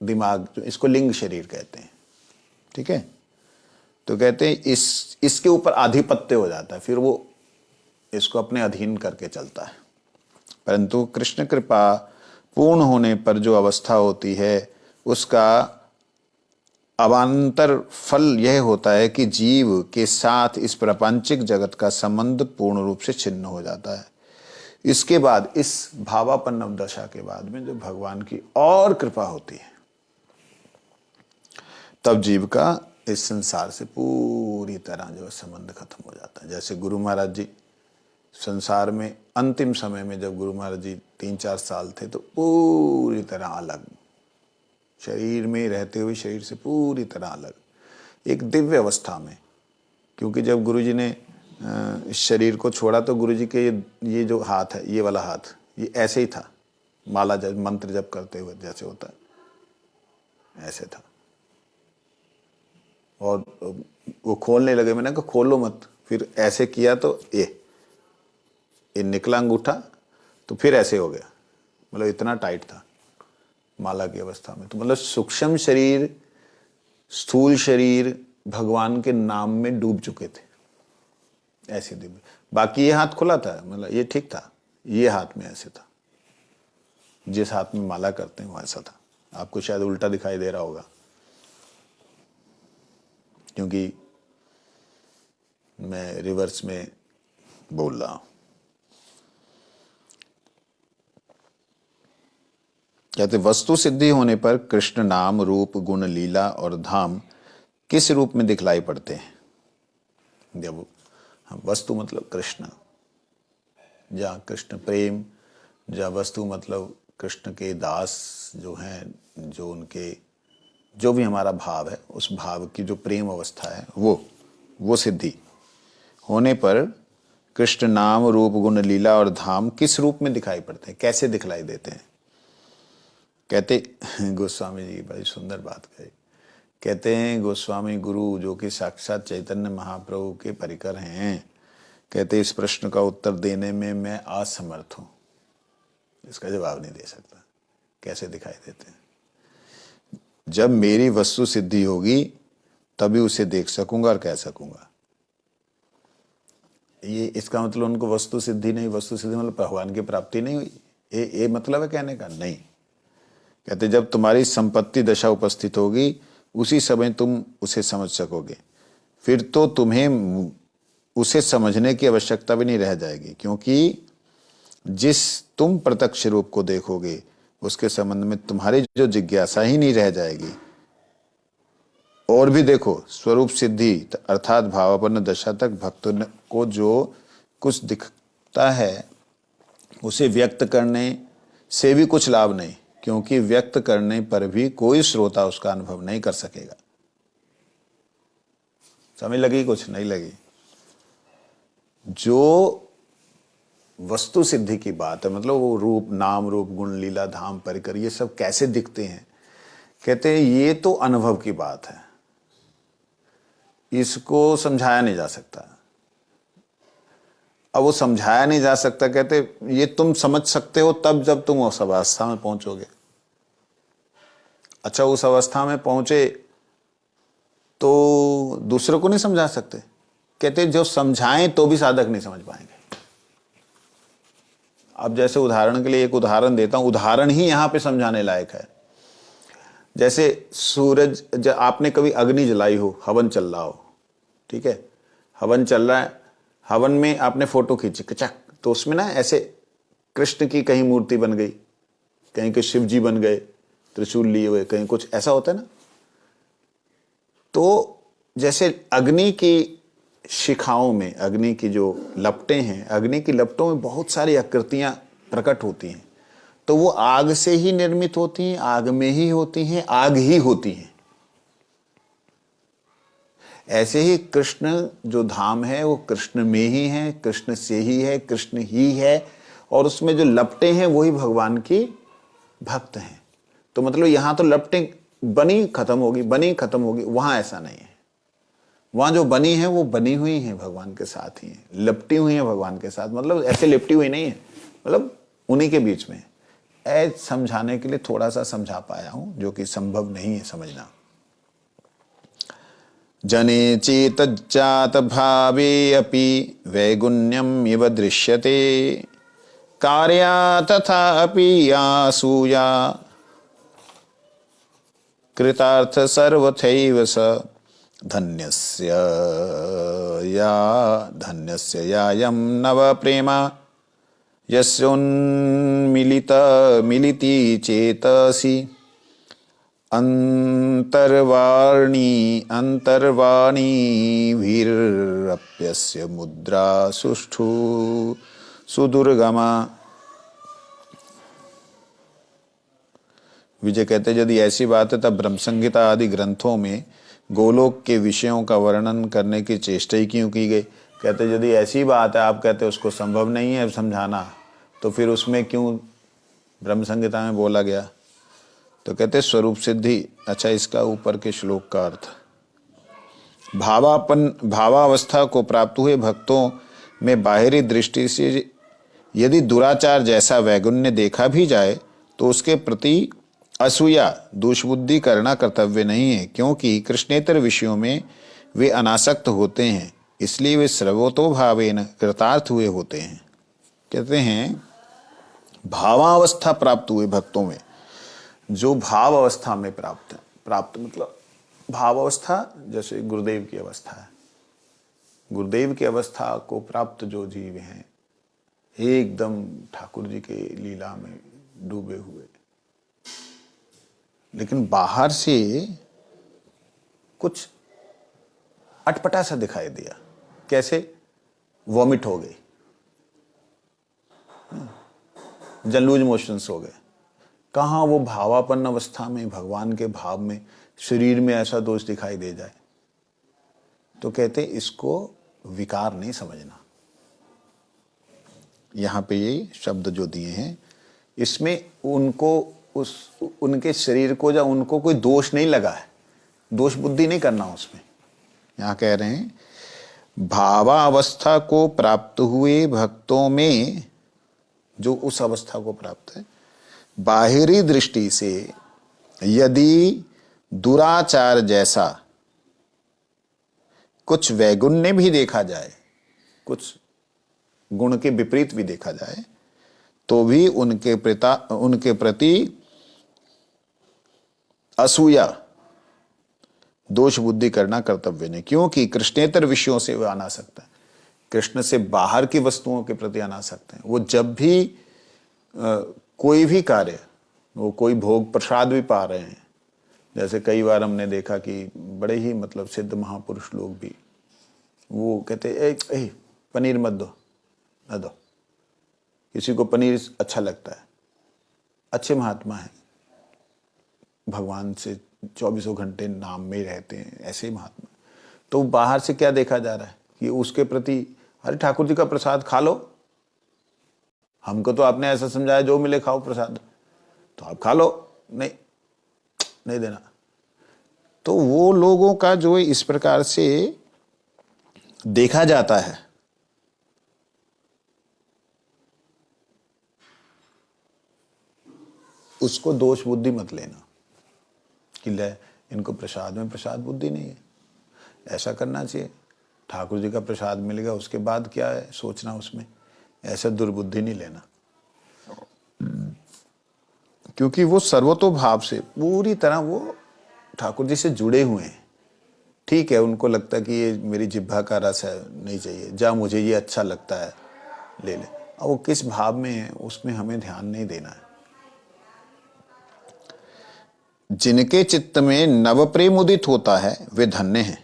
दिमाग, जो इसको लिंग शरीर कहते हैं, ठीक है। तो कहते हैं इसके ऊपर आधिपत्य हो जाता है, फिर वो इसको अपने अधीन करके चलता है। परंतु कृष्ण कृपा पूर्ण होने पर जो अवस्था होती है, उसका अवान्तर फल यह होता है कि जीव के साथ इस प्रापंचिक जगत का संबंध पूर्ण रूप से छिन्न हो जाता है। इसके बाद, इस भावापन्न दशा के बाद में जो भगवान की और कृपा होती है, तब जीव का इस संसार से पूरी तरह जो संबंध खत्म हो जाता है। जैसे गुरु महाराज जी संसार में अंतिम समय में, जब गुरु महाराज जी 3-4 साल थे, तो पूरी तरह अलग, शरीर में रहते हुए शरीर से पूरी तरह अलग, एक दिव्य अवस्था में। क्योंकि जब गुरु जी ने इस शरीर को छोड़ा, तो गुरु जी के ये जो हाथ है, ये वाला हाथ, ये ऐसे ही था, माला जब मंत्र जप करते हुए जैसे होता है, ऐसे था। और वो खोलने लगे, मैंने कहा खोलो मत, फिर ऐसे किया तो ये निकला अंगूठा, तो फिर ऐसे हो गया, मतलब इतना टाइट था माला की अवस्था में। तो मतलब सूक्ष्म शरीर, स्थूल शरीर भगवान के नाम में डूब चुके थे, ऐसे दिव्य। बाकी ये हाथ खुला था, मतलब ये ठीक था, ये हाथ में ऐसे था, जिस हाथ में माला करते हैं वो ऐसा था। आपको शायद उल्टा दिखाई दे रहा होगा, क्योंकि मैं रिवर्स में बोल रहा हूं। कहते वस्तु सिद्धि होने पर कृष्ण नाम, रूप, गुण, लीला और धाम किस रूप में दिखलाई पड़ते हैं? जब वस्तु मतलब कृष्ण, जहाँ कृष्ण प्रेम, जहाँ वस्तु मतलब कृष्ण के दास जो हैं, जो उनके जो भी हमारा भाव है, उस भाव की जो प्रेम अवस्था है, वो सिद्धि होने पर कृष्ण नाम, रूप, गुण, लीला और धाम किस रूप में दिखाई पड़ते हैं, कैसे दिखलाई देते हैं? कहते गोस्वामी जी बड़ी सुंदर बात कही। कहते हैं गोस्वामी गुरु, जो कि साक्षात चैतन्य महाप्रभु के परिकर हैं, कहते इस प्रश्न का उत्तर देने में मैं असमर्थ हूं, इसका जवाब नहीं दे सकता, कैसे दिखाई देते हैं। जब मेरी वस्तु सिद्धि होगी तभी उसे देख सकूंगा और कह सकूंगा। ये इसका मतलब उनको वस्तु सिद्धि नहीं, वस्तु सिद्धि मतलब भगवान की प्राप्ति नहीं हुई, ये मतलब है कहने का? नहीं। कहते जब तुम्हारी संपत्ति दशा उपस्थित होगी, उसी समय तुम उसे समझ सकोगे, फिर तो तुम्हें उसे समझने की आवश्यकता भी नहीं रह जाएगी, क्योंकि जिस तुम प्रत्यक्ष रूप को देखोगे उसके संबंध में तुम्हारी जो जिज्ञासा ही नहीं रह जाएगी। और भी देखो, स्वरूप सिद्धि अर्थात भावापन्न दशा तक भक्तों को जो कुछ दिखता है, उसे व्यक्त करने से भी कुछ लाभ नहीं, क्योंकि व्यक्त करने पर भी कोई श्रोता उसका अनुभव नहीं कर सकेगा। समझ लगी? कुछ नहीं लगी? जो वस्तु सिद्धि की बात है, मतलब वो रूप, नाम रूप, गुण, लीला, धाम, परिकर, ये सब कैसे दिखते हैं, कहते हैं ये तो अनुभव की बात है, इसको समझाया नहीं जा सकता। अब वो समझाया नहीं जा सकता, कहते ये तुम समझ सकते हो तब जब तुम उस अवस्था में पहुंचोगे। अच्छा, उस अवस्था में पहुंचे तो दूसरों को नहीं समझा सकते? कहते जो समझाएं तो भी साधक नहीं समझ पाएंगे। अब जैसे उदाहरण के लिए एक उदाहरण देता हूं, उदाहरण ही यहां पे समझाने लायक है। जैसे सूरज, जब आपने कभी अग्नि जलाई हो, हवन चल रहा हो, ठीक है, हवन चल रहा है, हवन में आपने फोटो खींची कचक, तो उसमें ना ऐसे कृष्ण की कहीं मूर्ति बन गई, कहीं के शिव जी बन गए त्रिशूल लिए हुए, कहीं कुछ ऐसा होता है ना। तो जैसे अग्नि की शिखाओं में, अग्नि की जो लपटें हैं, अग्नि की लपटों में बहुत सारी आकृतियां प्रकट होती हैं, तो वो आग से ही निर्मित होती हैं, आग में ही होती हैं, आग ही होती हैं। ऐसे ही कृष्ण जो धाम है वो कृष्ण में ही है, कृष्ण से ही है, कृष्ण ही है, और उसमें जो लपटें हैं वही भगवान की भक्त हैं। तो मतलब यहां तो लपटें बनी खत्म होगी, बनी खत्म होगी, वहां ऐसा नहीं है। वहां जो बनी है वो बनी हुई है भगवान के साथ ही है, लिपटी हुई है भगवान के साथ, मतलब ऐसे लिपटी हुई नहीं है, मतलब उन्हीं के बीच में। ऐसे समझाने के लिए थोड़ा सा समझा पाया हूं, जो कि संभव नहीं है समझना। जने चेतज्जात भावे अपि वैगुण्यम इव दृश्यते कार्या तथा अपि आसूया कृतार्थ सर्वथैव स धन्यस्य यायं नव प्रेमा मिलिति चेतसि अंतर्वाणी वीरप्यस्य मुद्रा सुष्ठु सुदुर्गमा। विजय कहते यदि ऐसी बात है तब ब्रह्म संहिता आदि ग्रंथों में गोलोक के विषयों का वर्णन करने की चेष्टा ही क्यों की गई? कहते यदि ऐसी बात है, आप कहते उसको संभव नहीं है समझाना, तो फिर उसमें क्यों ब्रह्म संहिता में बोला गया? तो कहते स्वरूप सिद्धि। अच्छा, इसका ऊपर के श्लोक का अर्थ, भावावस्था को प्राप्त हुए भक्तों में बाहरी दृष्टि से यदि दुराचार जैसा वैगुण्य देखा भी जाए तो उसके प्रति असूया दुष्बुद्धि करना कर्तव्य नहीं है, क्योंकि कृष्णेतर विषयों में वे अनासक्त होते हैं, इसलिए वे सर्वतो भावेन कृतार्थ हुए होते हैं। कहते हैं भावावस्था प्राप्त हुए भक्तों में, जो भाव अवस्था में प्राप्त मतलब भाव अवस्था जैसे गुरुदेव की अवस्था है, गुरुदेव की अवस्था को प्राप्त जो जीव हैं, एकदम ठाकुर जी के लीला में डूबे हुए, लेकिन बाहर से कुछ अटपटा सा दिखाई दिया, कैसे वॉमिट हो गई, लूज मोशंस हो गए। कहाँ वो भावापन्न अवस्था में, भगवान के भाव में, शरीर में ऐसा दोष दिखाई दे जाए? तो कहते इसको विकार नहीं समझना। यहाँ पे ये शब्द जो दिए हैं, इसमें उनको उनके शरीर को या उनको कोई दोष नहीं लगा है, दोष बुद्धि नहीं करना उसमें। यहाँ कह रहे हैं भावावस्था को प्राप्त हुए भक्तों में, जो उस अवस्था को प्राप्त है, बाहरी दृष्टि से यदि दुराचार जैसा कुछ वैगुण्य भी देखा जाए, कुछ गुण के विपरीत भी देखा जाए, तो भी उनके प्रति असूया दोष बुद्धि करना कर्तव्य नहीं, क्योंकि कृष्णेतर विषयों से वह अनासक्त है, कृष्ण से बाहर की वस्तुओं के प्रति अनासक्त हैं। वो जब भी कोई भी कार्य, वो कोई भोग प्रसाद भी पा रहे हैं, जैसे कई बार हमने देखा कि बड़े ही मतलब सिद्ध महापुरुष लोग भी वो कहते ए पनीर मत दो, न दो, किसी को पनीर अच्छा लगता है, अच्छे महात्मा है, भगवान से 24 घंटे नाम में ही रहते हैं, ऐसे ही महात्मा, तो बाहर से क्या देखा जा रहा है कि उसके प्रति, अरे ठाकुर जी का प्रसाद खा लो, हमको तो आपने ऐसा समझाया जो मिले खाओ प्रसाद, तो आप खा लो, नहीं नहीं देना। तो वो लोगों का जो इस प्रकार से देखा जाता है, उसको दोष बुद्धि मत लेना कि ले इनको प्रसाद में प्रसाद बुद्धि नहीं है। ऐसा करना चाहिए, ठाकुर जी का प्रसाद मिल गया उसके बाद क्या है सोचना उसमें, ऐसा दुर्बुद्धि नहीं लेना। क्योंकि वो सर्वतोभाव से पूरी तरह वो ठाकुर जी से जुड़े हुए हैं। ठीक है, उनको लगता है कि ये मेरी जिह्वा का रस है, नहीं चाहिए, जा मुझे ये अच्छा लगता है ले ले। अब वो किस भाव में है उसमें हमें ध्यान नहीं देना है। जिनके चित्त में नव प्रेम उदित होता है वे धन्य हैं।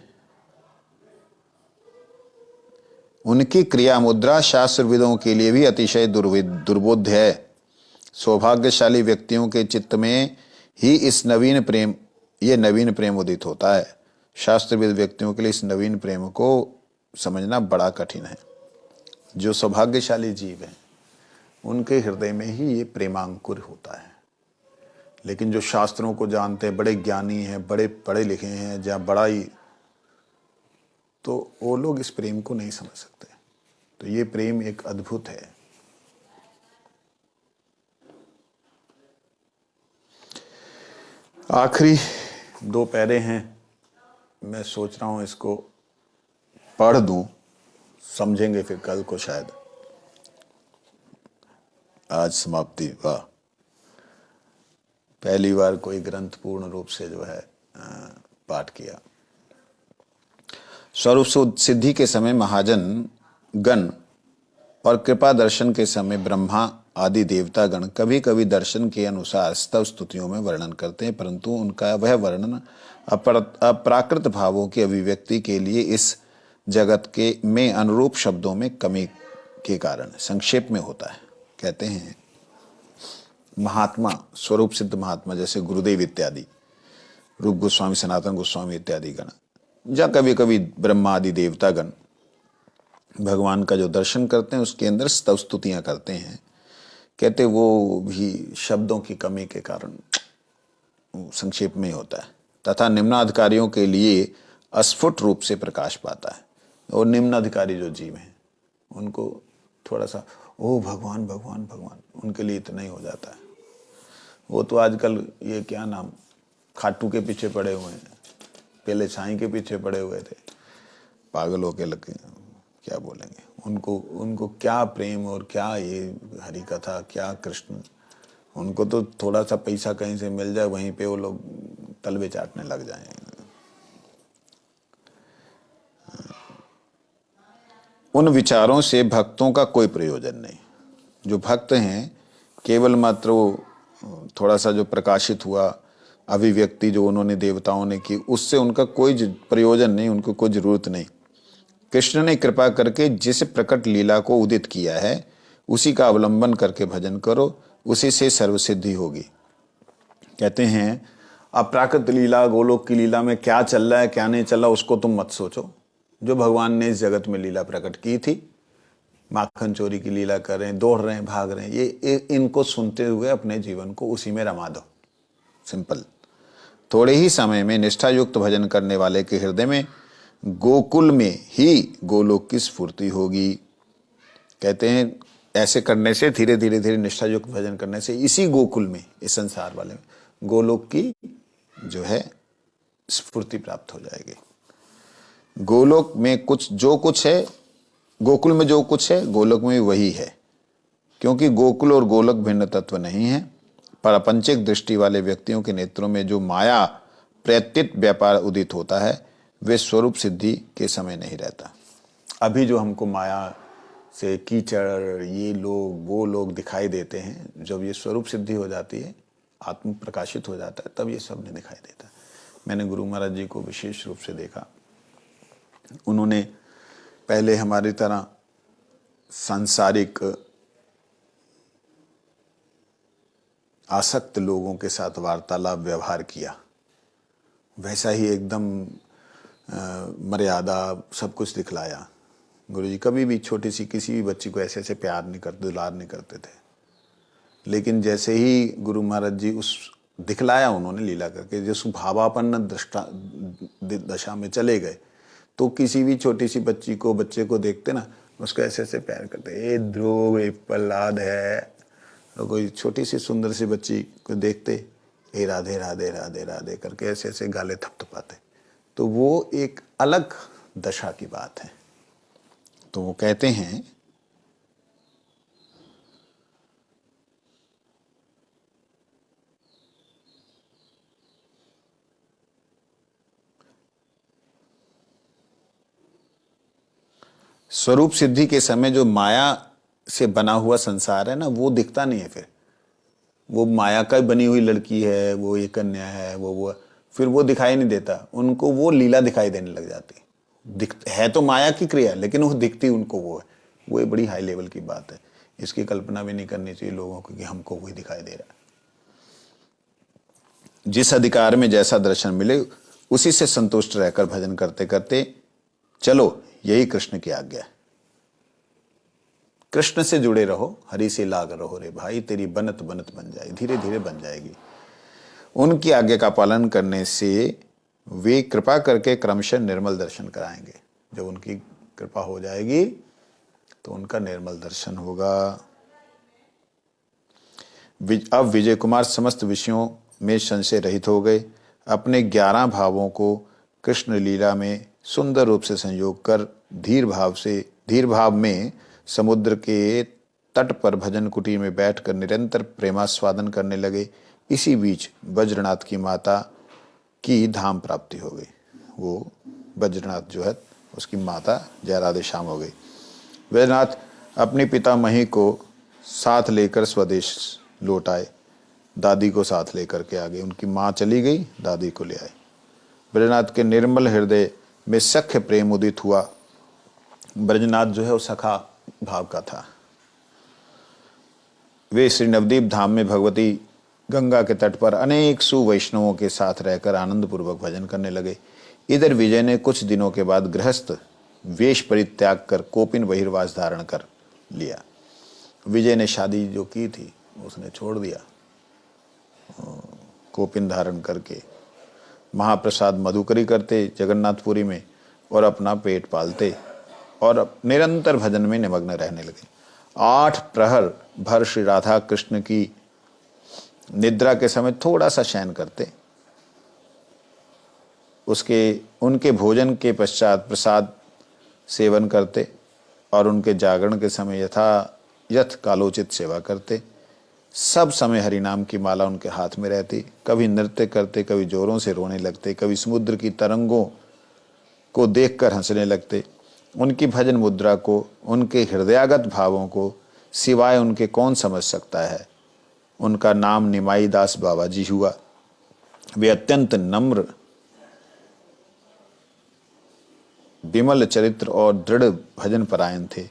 उनकी क्रिया मुद्रा शास्त्रविदों के लिए भी अतिशय दुर्बोध्य है। सौभाग्यशाली व्यक्तियों के चित्त में ही ये नवीन प्रेम उदित होता है। शास्त्रविद व्यक्तियों के लिए इस नवीन प्रेम को समझना बड़ा कठिन है। जो सौभाग्यशाली जीव हैं उनके हृदय में ही ये प्रेमांकुर होता है। लेकिन जो शास्त्रों को जानते हैं, बड़े ज्ञानी हैं, बड़े पढ़े लिखे हैं, जहाँ बड़ाई, तो वो लोग इस प्रेम को नहीं समझ सकते। तो ये प्रेम एक अद्भुत है। आखिरी 2 पैरे हैं, मैं सोच रहा हूं इसको पढ़ दूं, समझेंगे फिर कल को शायद। आज समाप्ति, वाह, पहली बार कोई ग्रंथ पूर्ण रूप से जो है पाठ किया। स्वरूप सिद्धि के समय महाजन गण और कृपा दर्शन के समय ब्रह्मा आदि देवता गण कभी कभी दर्शन के अनुसार स्तव स्तुतियों में वर्णन करते हैं, परंतु उनका वह वर्णन अप्राकृत भावों की अभिव्यक्ति के लिए इस जगत के में अनुरूप शब्दों में कमी के कारण संक्षेप में होता है। कहते हैं महात्मा, स्वरूप सिद्ध महात्मा जैसे गुरुदेव इत्यादि, रूप गोस्वामी, सनातन गोस्वामी इत्यादि गण, या कभी कभी ब्रह्मा आदि देवता गण भगवान का जो दर्शन करते हैं उसके अंदर स्तव स्तुतियां करते हैं। कहते वो भी शब्दों की कमी के कारण संक्षेप में होता है, तथा निम्नाधिकारियों के लिए अस्फुट रूप से प्रकाश पाता है। और निम्नाधिकारी जो जीव हैं उनको थोड़ा सा ओ भगवान भगवान भगवान, उनके लिए इतना ही हो जाता है। वो तो आजकल ये क्या नाम, खाटू के पीछे पड़े हुए हैं, पहले साईं के पीछे पड़े हुए थे, पागल होके लगे, क्या बोलेंगे उनको क्या प्रेम और क्या ये हरि कथा, क्या कृष्ण, उनको तो थोड़ा सा पैसा कहीं से मिल जाए वहीं पे वो लोग तलवे चाटने लग जाएंगे। उन विचारों से भक्तों का कोई प्रयोजन नहीं। जो भक्त हैं केवल मात्र वो थोड़ा सा जो प्रकाशित हुआ अभिव्यक्ति जो उन्होंने देवताओं ने की, उससे उनका कोई प्रयोजन नहीं, उनको कोई जरूरत नहीं। कृष्ण ने कृपा करके जिस प्रकट लीला को उदित किया है उसी का अवलंबन करके भजन करो, उसी से सर्वसिद्धि होगी। कहते हैं अप्राकृत लीला, गोलोक की लीला में क्या चल रहा है क्या नहीं चल रहा उसको तुम मत सोचो। जो भगवान ने इस जगत में लीला प्रकट की थी, माखन चोरी की लीला कर रहे हैं, दौड़ रहे हैं, भाग रहे हैं, ये इनको सुनते हुए अपने जीवन को उसी में रमा दो। सिंपल। थोड़े ही समय में निष्ठा युक्त भजन करने वाले के हृदय में गोकुल में ही गोलोक की स्फूर्ति होगी। कहते हैं ऐसे करने से धीरे धीरे धीरे निष्ठा युक्त भजन करने से इसी गोकुल में, इस संसार वाले में गोलोक की जो है स्फूर्ति प्राप्त हो जाएगी। गोलोक में जो कुछ है, गोकुल में जो कुछ है गोलोक में वही है, क्योंकि गोकुल और गोलोक भिन्न तत्व नहीं है। प्रापंचिक दृष्टि वाले व्यक्तियों के नेत्रों में जो माया प्रत्यत व्यापार उदित होता है वे स्वरूप सिद्धि के समय नहीं रहता। अभी जो हमको माया से कीचड़, ये लोग वो लोग दिखाई देते हैं, जब ये स्वरूप सिद्धि हो जाती है, आत्म प्रकाशित हो जाता है, तब ये सब नहीं दिखाई देता। मैंने गुरु महाराज जी को विशेष रूप से देखा, उन्होंने पहले हमारी तरह सांसारिक आसक्त लोगों के साथ वार्तालाप व्यवहार किया, वैसा ही एकदम मर्यादा सब कुछ दिखलाया। गुरुजी कभी भी छोटी सी किसी भी बच्ची को ऐसे ऐसे प्यार नहीं करते, दुलार नहीं करते थे। लेकिन जैसे ही गुरु महाराज जी उस दिखलाया उन्होंने लीला करके, जिस भावापन्न दशा में चले गए, तो किसी भी छोटी सी बच्ची को, बच्चे को देखते ना, उसको ऐसे ऐसे प्यार करते। ए ध्रुव, ए प्रहलाद है, और कोई छोटी सी सुंदर सी बच्ची को देखते, ए राधे राधे राधे राधे करके ऐसे ऐसे गाले थपथपाते। तो वो एक अलग दशा की बात है। तो वो कहते हैं स्वरूप सिद्धि के समय जो माया से बना हुआ संसार है ना, वो दिखता नहीं है। फिर वो माया का बनी हुई लड़की है, वो ये कन्या है, वो फिर वो दिखाई नहीं देता उनको, वो लीला दिखाई देने लग जाती है। तो माया की क्रिया, लेकिन वो दिखती उनको वो है। वो एक बड़ी हाई लेवल की बात है। इसकी कल्पना भी नहीं करनी चाहिए लोगों को कि हमको वही दिखाई दे रहा है। जिस अधिकार में जैसा दर्शन मिले उसी से संतुष्ट रहकर भजन करते करते चलो, यही कृष्ण की आज्ञा है। कृष्ण से जुड़े रहो, हरि से लाग रहो रे भाई, तेरी बनत बनत बन जाए, धीरे धीरे बन जाएगी। उनकी आज्ञा का पालन करने से वे कृपा करके क्रमशः निर्मल दर्शन कराएंगे। जब उनकी कृपा हो जाएगी तो उनका निर्मल दर्शन होगा। अब विजय कुमार समस्त विषयों में संशय रहित हो गए। अपने 11 भावों को कृष्ण लीला में सुंदर रूप से संयोग कर धीर भाव में समुद्र के तट पर भजन कुटीर में बैठकर निरंतर प्रेमास्वादन करने लगे। इसी बीच वज्रनाथ की माता की धाम प्राप्ति हो गई। वो वज्रनाथ जो है उसकी माता जय राधे श्याम हो गई। वज्रनाथ अपने पिता मही को साथ लेकर स्वदेश लौट आए। दादी को साथ लेकर के आ गए। उनकी माँ चली गई, दादी को ले आए। ब्रजनाथ के निर्मल हृदय में सख्य प्रेम उदित हुआ। ब्रजनाथ जो है वो सखा भाव का था। वे श्री नवदीप धाम में भगवती गंगा के तट पर अनेक सुवैष्णवों के साथ रहकर आनंद पूर्वक भजन करने लगे। इधर विजय ने कुछ दिनों के बाद गृहस्थ वेश परित्याग कर कोपिन बहिर्वास धारण कर लिया। विजय ने शादी जो की थी उसने छोड़ दिया। कोपिन धारण करके महाप्रसाद मधुकरी करते जगन्नाथपुरी में और अपना पेट पालते और निरंतर भजन में निमग्न रहने लगे। 8 प्रहर भर श्री राधा कृष्ण की निद्रा के समय थोड़ा सा शयन करते। उनके भोजन के पश्चात प्रसाद सेवन करते और उनके जागरण के समय यथ कालोचित सेवा करते। सब समय हरिनाम की माला उनके हाथ में रहती। कभी नृत्य करते, कभी जोरों से रोने लगते, कभी समुद्र की तरंगों को देखकर हंसने लगते। उनकी भजन मुद्रा को, उनके हृदयागत भावों को सिवाय उनके कौन समझ सकता है। उनका नाम निमाई दास बाबा जी हुआ। वे अत्यंत नम्र, विमल चरित्र और दृढ़ भजन परायण थे।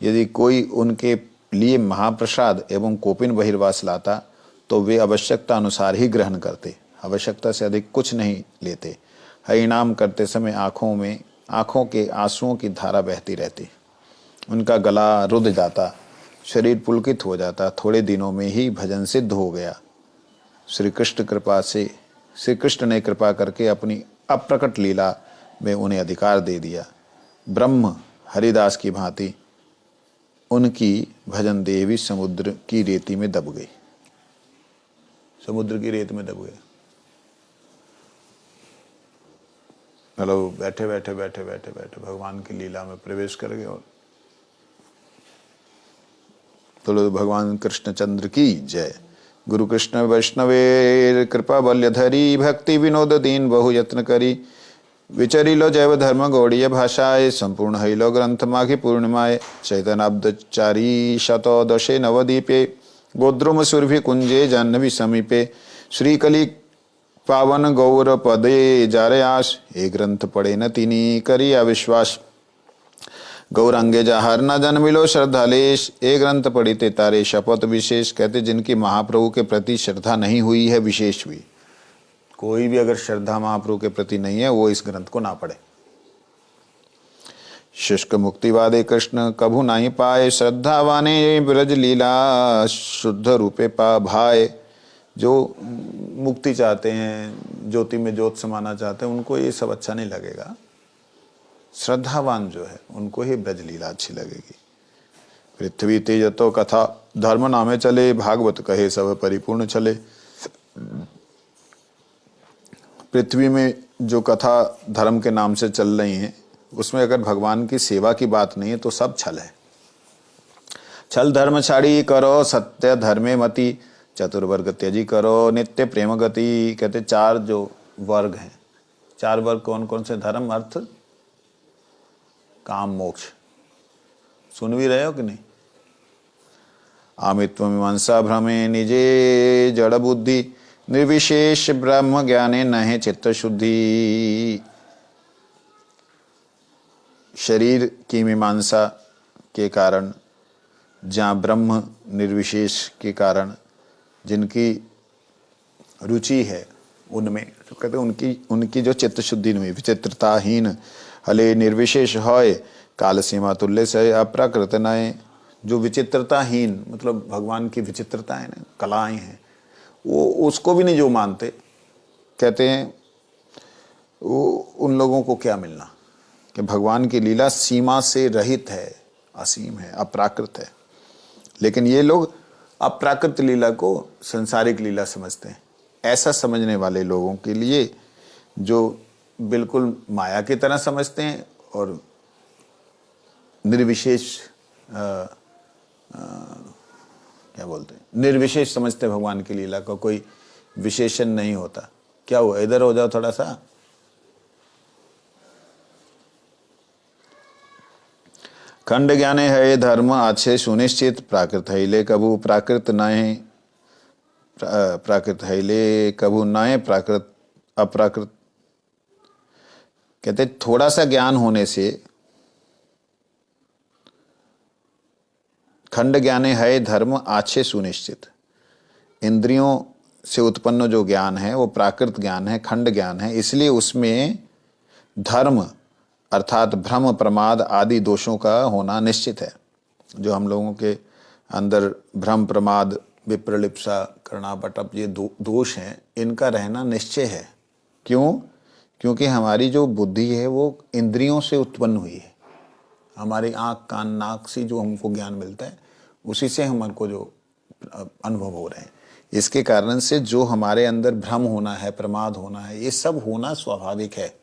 यदि कोई उनके लिए महाप्रसाद एवं कोपिन बहिर्वास लाता तो वे आवश्यकता अनुसार ही ग्रहण करते, आवश्यकता से अधिक कुछ नहीं लेते। हरिनाम करते समय आंखों के आंसुओं की धारा बहती रहती। उनका गला रुध जाता, शरीर पुलकित हो जाता। थोड़े दिनों में ही भजन सिद्ध हो गया। श्री कृष्ण ने कृपा करके अपनी अप्रकट लीला में उन्हें अधिकार दे दिया। ब्रह्म हरिदास की भांति उनकी भजन देवी समुद्र की रेती में दब गई। समुद्र की रेत में दब गए। मतलब बैठे बैठे बैठे बैठे बैठे भगवान की लीला में प्रवेश कर गए। और तो भगवान कृष्णचंद्र की जय। गुरु कृष्ण वैष्णवे कृपा बल्यधरी, भक्ति विनोद दीन बहु यत्न करी। विचरिलो जैव धर्म गौड़ीय भाषाए, संपूर्ण हईलो ग्रंथ माघी पूर्णिमाए। चैतनाब्दचारी शतोदशे नवदीपे, गोद्रुम सुरभि कुंजे जाह्नवी समीपे। श्रीकली पावन गौर पदे जारे आश, ए ग्रंथ पढ़े न तिनी करिया विश्वास। गौरांगे जहार न जन मिलो श्रद्धालेश, ए ग्रंथ पढ़ी ते तारे शपथ विशेष। कहते जिनकी महाप्रभु के प्रति श्रद्धा नहीं हुई है विशेष भी, कोई भी अगर श्रद्धा महाप्रभु के प्रति नहीं है वो इस ग्रंथ को ना पढ़े। शुष्क मुक्तिवादे कृष्ण कभू नहीं पाए, श्रद्धावाने ब्रज लीला शुद्ध रूपे पा भाए। जो मुक्ति चाहते हैं, ज्योति में ज्योत समाना चाहते हैं, उनको ये सब अच्छा नहीं लगेगा। श्रद्धावान जो है उनको ही ब्रज लीला अच्छी लगेगी। पृथ्वी तेजतो कथा धर्म नामे चले, भागवत कहे सब परिपूर्ण चले। पृथ्वी में जो कथा धर्म के नाम से चल रही हैं, उसमें अगर भगवान की सेवा की बात नहीं है तो सब छल है। छल धर्म छाड़ी करो, सत्य धर्मे मति, चतुर्वर्ग त्यजी करो, नित्य प्रेम गति। कहते 4 जो वर्ग हैं, 4 वर्ग कौन कौन से? धर्म, अर्थ, काम, मोक्ष। सुन भी रहे हो कि नहीं? आमित्व मीमांसा भ्रमे निजे जड़ बुद्धि, निर्विशेष ब्रह्म ज्ञाने नहे चित्त शुद्धि। शरीर की मीमांसा के कारण, जहाँ ब्रह्म निर्विशेष के कारण जिनकी रुचि है उनमें, तो कहते हैं उनकी जो चित्त शुद्धि नहीं, विचित्रताहीन हले निर्विशेष होय, काल सीमा तुल्य से अप्राकृत नए। जो विचित्रताहीन मतलब भगवान की विचित्रताएं ना, कलाएं हैं, वो उसको भी नहीं जो मानते, कहते हैं वो उन लोगों को क्या मिलना कि भगवान की लीला सीमा से रहित है, असीम है, अप्राकृत है। लेकिन ये लोग अप्राकृत लीला को संसारिक लीला समझते हैं। ऐसा समझने वाले लोगों के लिए जो बिल्कुल माया की तरह समझते हैं और निर्विशेष क्या बोलते हैं, निर्विशेष समझते हैं भगवान की लीला का, कोई विशेषण नहीं होता। क्या हुआ, इधर हो जाओ थोड़ा सा। खंड ज्ञाने है धर्म अच्छे सुनिश्चित, प्राकृत हैले कभू प्राकृत नए, प्राकृत हैले कभू नए प्राकृत अप्राकृत। कहते थोड़ा सा ज्ञान होने से, खंड ज्ञाने है धर्म आछे सुनिश्चित, इंद्रियों से उत्पन्न जो ज्ञान है वो प्राकृत ज्ञान है, खंड ज्ञान है, इसलिए उसमें धर्म अर्थात भ्रम प्रमाद आदि दोषों का होना निश्चित है। जो हम लोगों के अंदर भ्रम प्रमाद विप्रलिप्सा कर्णापटप ये दोष हैं, इनका रहना निश्चय है। क्यों? क्योंकि हमारी जो बुद्धि है वो इंद्रियों से उत्पन्न हुई है। हमारी आँख कान नाक से जो हमको ज्ञान मिलता है उसी से हमको जो अनुभव हो रहे हैं, इसके कारण से जो हमारे अंदर भ्रम होना है, प्रमाद होना है, ये सब होना स्वाभाविक है।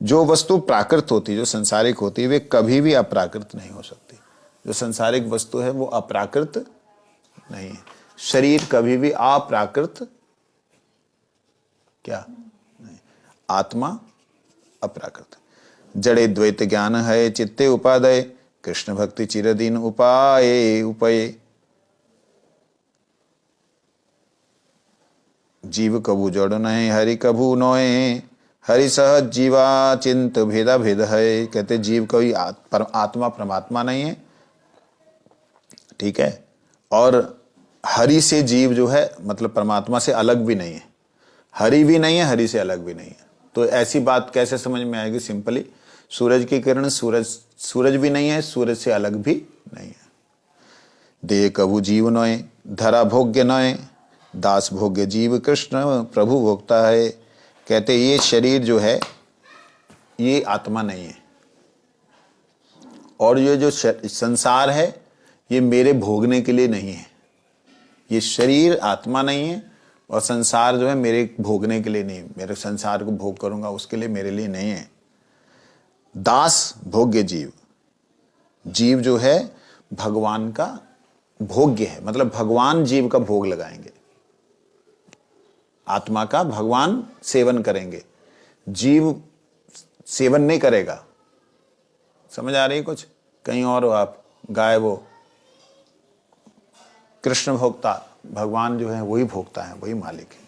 जो वस्तु प्राकृत होती, जो संसारिक होती, वे कभी भी अप्राकृत नहीं हो सकती। जो संसारिक वस्तु है वो अप्राकृत नहीं है। शरीर कभी भी अप्राकृत क्या नहीं, आत्मा अप्राकृत। जड़े द्वैत ज्ञान है चित्ते उपादय, कृष्ण भक्ति चिरदीन उपाय उपये। जीव कभू जड़ नहीं हरि कभू नोए, हरि सहज जीवा चिंत भेदा भेद है। कहते जीव कोई आत्मा परमात्मा नहीं है, ठीक है, और हरि से जीव जो है मतलब परमात्मा से अलग भी नहीं है, हरि भी नहीं है, हरि से अलग भी नहीं है। तो ऐसी बात कैसे समझ में आएगी? सिंपली, सूरज की किरण सूरज भी नहीं है, सूरज से अलग भी नहीं है। देह कभू जीव नोए, धरा भोग्य नोए, दास भोग्य जीव कृष्ण प्रभु भोगता है। कहते ये शरीर जो है ये आत्मा नहीं है, और ये जो संसार है ये मेरे भोगने के लिए नहीं है। ये शरीर आत्मा नहीं है और संसार जो है मेरे भोगने के लिए नहीं है। मेरे संसार को भोग करूंगा उसके लिए मेरे लिए नहीं है। दास भोग्य जीव, जीव जो है भगवान का भोग्य है, मतलब भगवान जीव का भोग लगाएंगे, आत्मा का भगवान सेवन करेंगे, जीव सेवन नहीं करेगा। समझ आ रही है कुछ? कहीं और हो आप, गायब हो। कृष्ण भोक्ता, भगवान जो है वही भोक्ता है, वही मालिक है।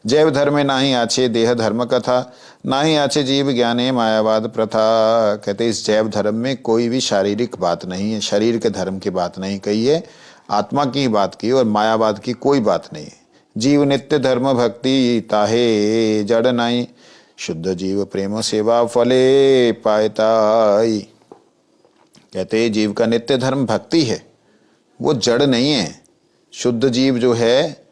जैव धर्मे नाही आछे देह धर्म कथा, नाही आछे जीव ज्ञाने मायावाद प्रथा। कहते इस जैव धर्म में कोई भी शारीरिक बात नहीं है, शरीर के धर्म की बात नहीं कही है, आत्मा की बात की और मायावाद की कोई बात नहीं है। जीव नित्य धर्म भक्ति ताहे जड़ नाई, शुद्ध जीव प्रेम सेवा फले पायताई। कहते हैं जीव का नित्य धर्म भक्ति है, वो जड़ नहीं है। शुद्ध जीव जो है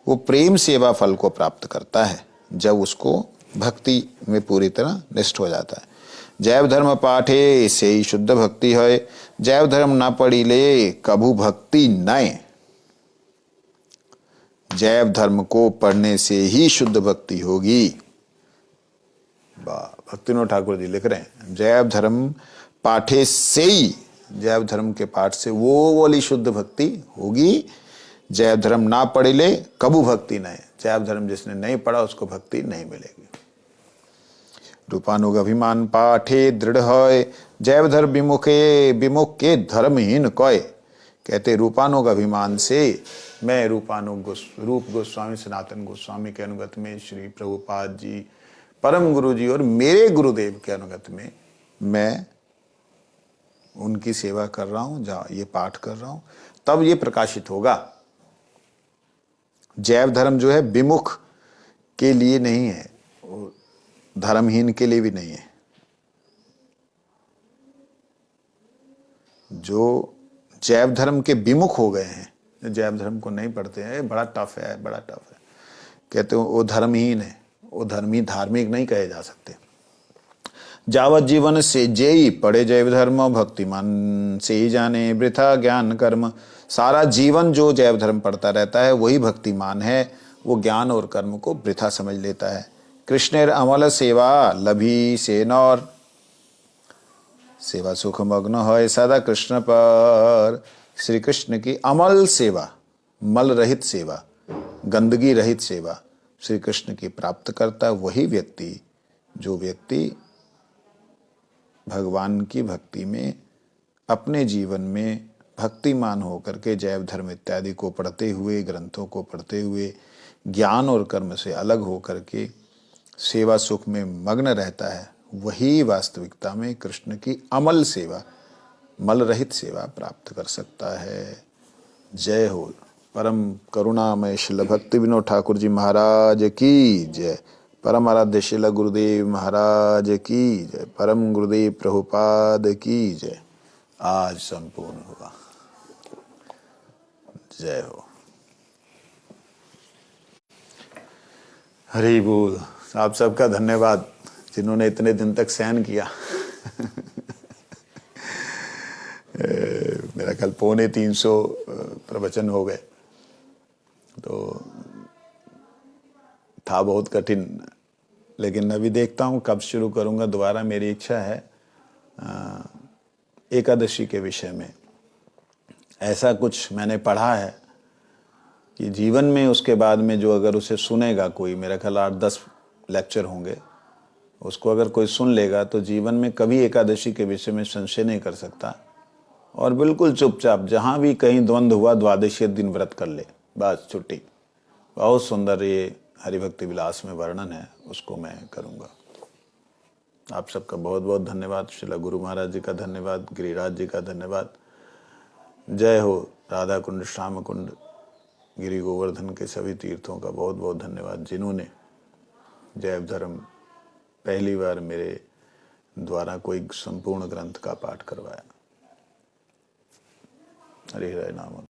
वो प्रेम सेवा फल को प्राप्त करता है जब उसको भक्ति में पूरी तरह निष्ठ हो जाता है। जैव धर्म पाठे से ही शुद्ध भक्ति है, जैव धर्म ना पढ़ी ले कभू भक्ति नए। जैव धर्म को पढ़ने से ही शुद्ध भक्ति होगी। भक्तिविनोद ठाकुर जी लिख रहे हैं, जैव धर्म पाठे से ही, जैव धर्म के पाठ से वो वाली शुद्ध भक्ति होगी। जैव धर्म ना पढ़े ले कबू भक्ति नहीं। जैव धर्म जिसने नहीं पढ़ा उसको भक्ति नहीं मिलेगी। रूपानुग अभिमान पाठे दृढ़ है, जैव धर्म विमुखे विमुख के धर्महीन कय। कहते रूपानुग अभिमान से मैं रूपानुग रूप गोस्वामी सनातन गोस्वामी के अनुगत में, श्री प्रभुपाद जी परम गुरु जी और मेरे गुरुदेव के अनुगत में मैं उनकी सेवा कर रहा हूं, जहाँ ये पाठ कर रहा हूं, तब ये प्रकाशित होगा। जैव धर्म जो है विमुख के लिए नहीं है, धर्महीन के लिए भी नहीं है। जो जैव धर्म के विमुख हो गए हैं, जैव धर्म को नहीं पढ़ते हैं, बड़ा टफ है, बड़ा टफ है, कहते हो वो धर्महीन है, वो धर्मी धार्मिक नहीं कहे जा सकते। जावत जीवन से जेई पढ़े जैव धर्म, भक्तिमान से ही जाने वृथा ज्ञान कर्म। सारा जीवन जो जैव धर्म पढ़ता रहता है वही भक्तिमान है, वो ज्ञान और कर्म को वृथा समझ लेता है। कृष्णेर अमल सेवा लभी से नौर, सेवा सुख मग्न है सदा कृष्ण पर। श्री कृष्ण की अमल सेवा, मल रहित सेवा, गंदगी रहित सेवा श्री कृष्ण की प्राप्त करता वही व्यक्ति, जो व्यक्ति भगवान की भक्ति में अपने जीवन में भक्तिमान होकर के जैव धर्म इत्यादि को पढ़ते हुए, ग्रंथों को पढ़ते हुए, ज्ञान और कर्म से अलग होकर के सेवा सुख में मग्न रहता है, वही वास्तविकता में कृष्ण की अमल सेवा, मल रहित सेवा प्राप्त कर सकता है। जय हो। परम करुणामय श्रील भक्ति विनोद ठाकुर जी महाराज की जय। परम आराध्य श्रील गुरुदेव महाराज की जय। परम गुरुदेव प्रभुपाद की जय। आज संपूर्ण हुआ। जय हो। हरि बोल। आप सबका धन्यवाद जिन्होंने इतने दिन तक सहन किया। मेरा कल 250 प्रवचन हो गए, तो था बहुत कठिन, लेकिन अभी देखता हूँ कब शुरू करूँगा दोबारा। मेरी इच्छा है एकादशी के विषय में। ऐसा कुछ मैंने पढ़ा है कि जीवन में उसके बाद में जो अगर उसे सुनेगा कोई, मेरा ख्याल 8-10 लेक्चर होंगे, उसको अगर कोई सुन लेगा तो जीवन में कभी एकादशी के विषय में संशय नहीं कर सकता, और बिल्कुल चुपचाप जहाँ भी कहीं द्वंद्व हुआ 12वें दिन व्रत कर ले, बस छुट्टी। बहुत सुंदर ये हरिभक्ति विलास में वर्णन है, उसको मैं करूँगा। आप सबका बहुत बहुत धन्यवाद। श्रील गुरु महाराज जी का धन्यवाद, गिरिराज जी का धन्यवाद। जय हो। राधा कुंड, श्याम कुंड, गिरि गोवर्धन के सभी तीर्थों का बहुत बहुत धन्यवाद, जिन्होंने जैव धर्म पहली बार मेरे द्वारा कोई संपूर्ण ग्रंथ का पाठ करवाया। हरि हरि नाम।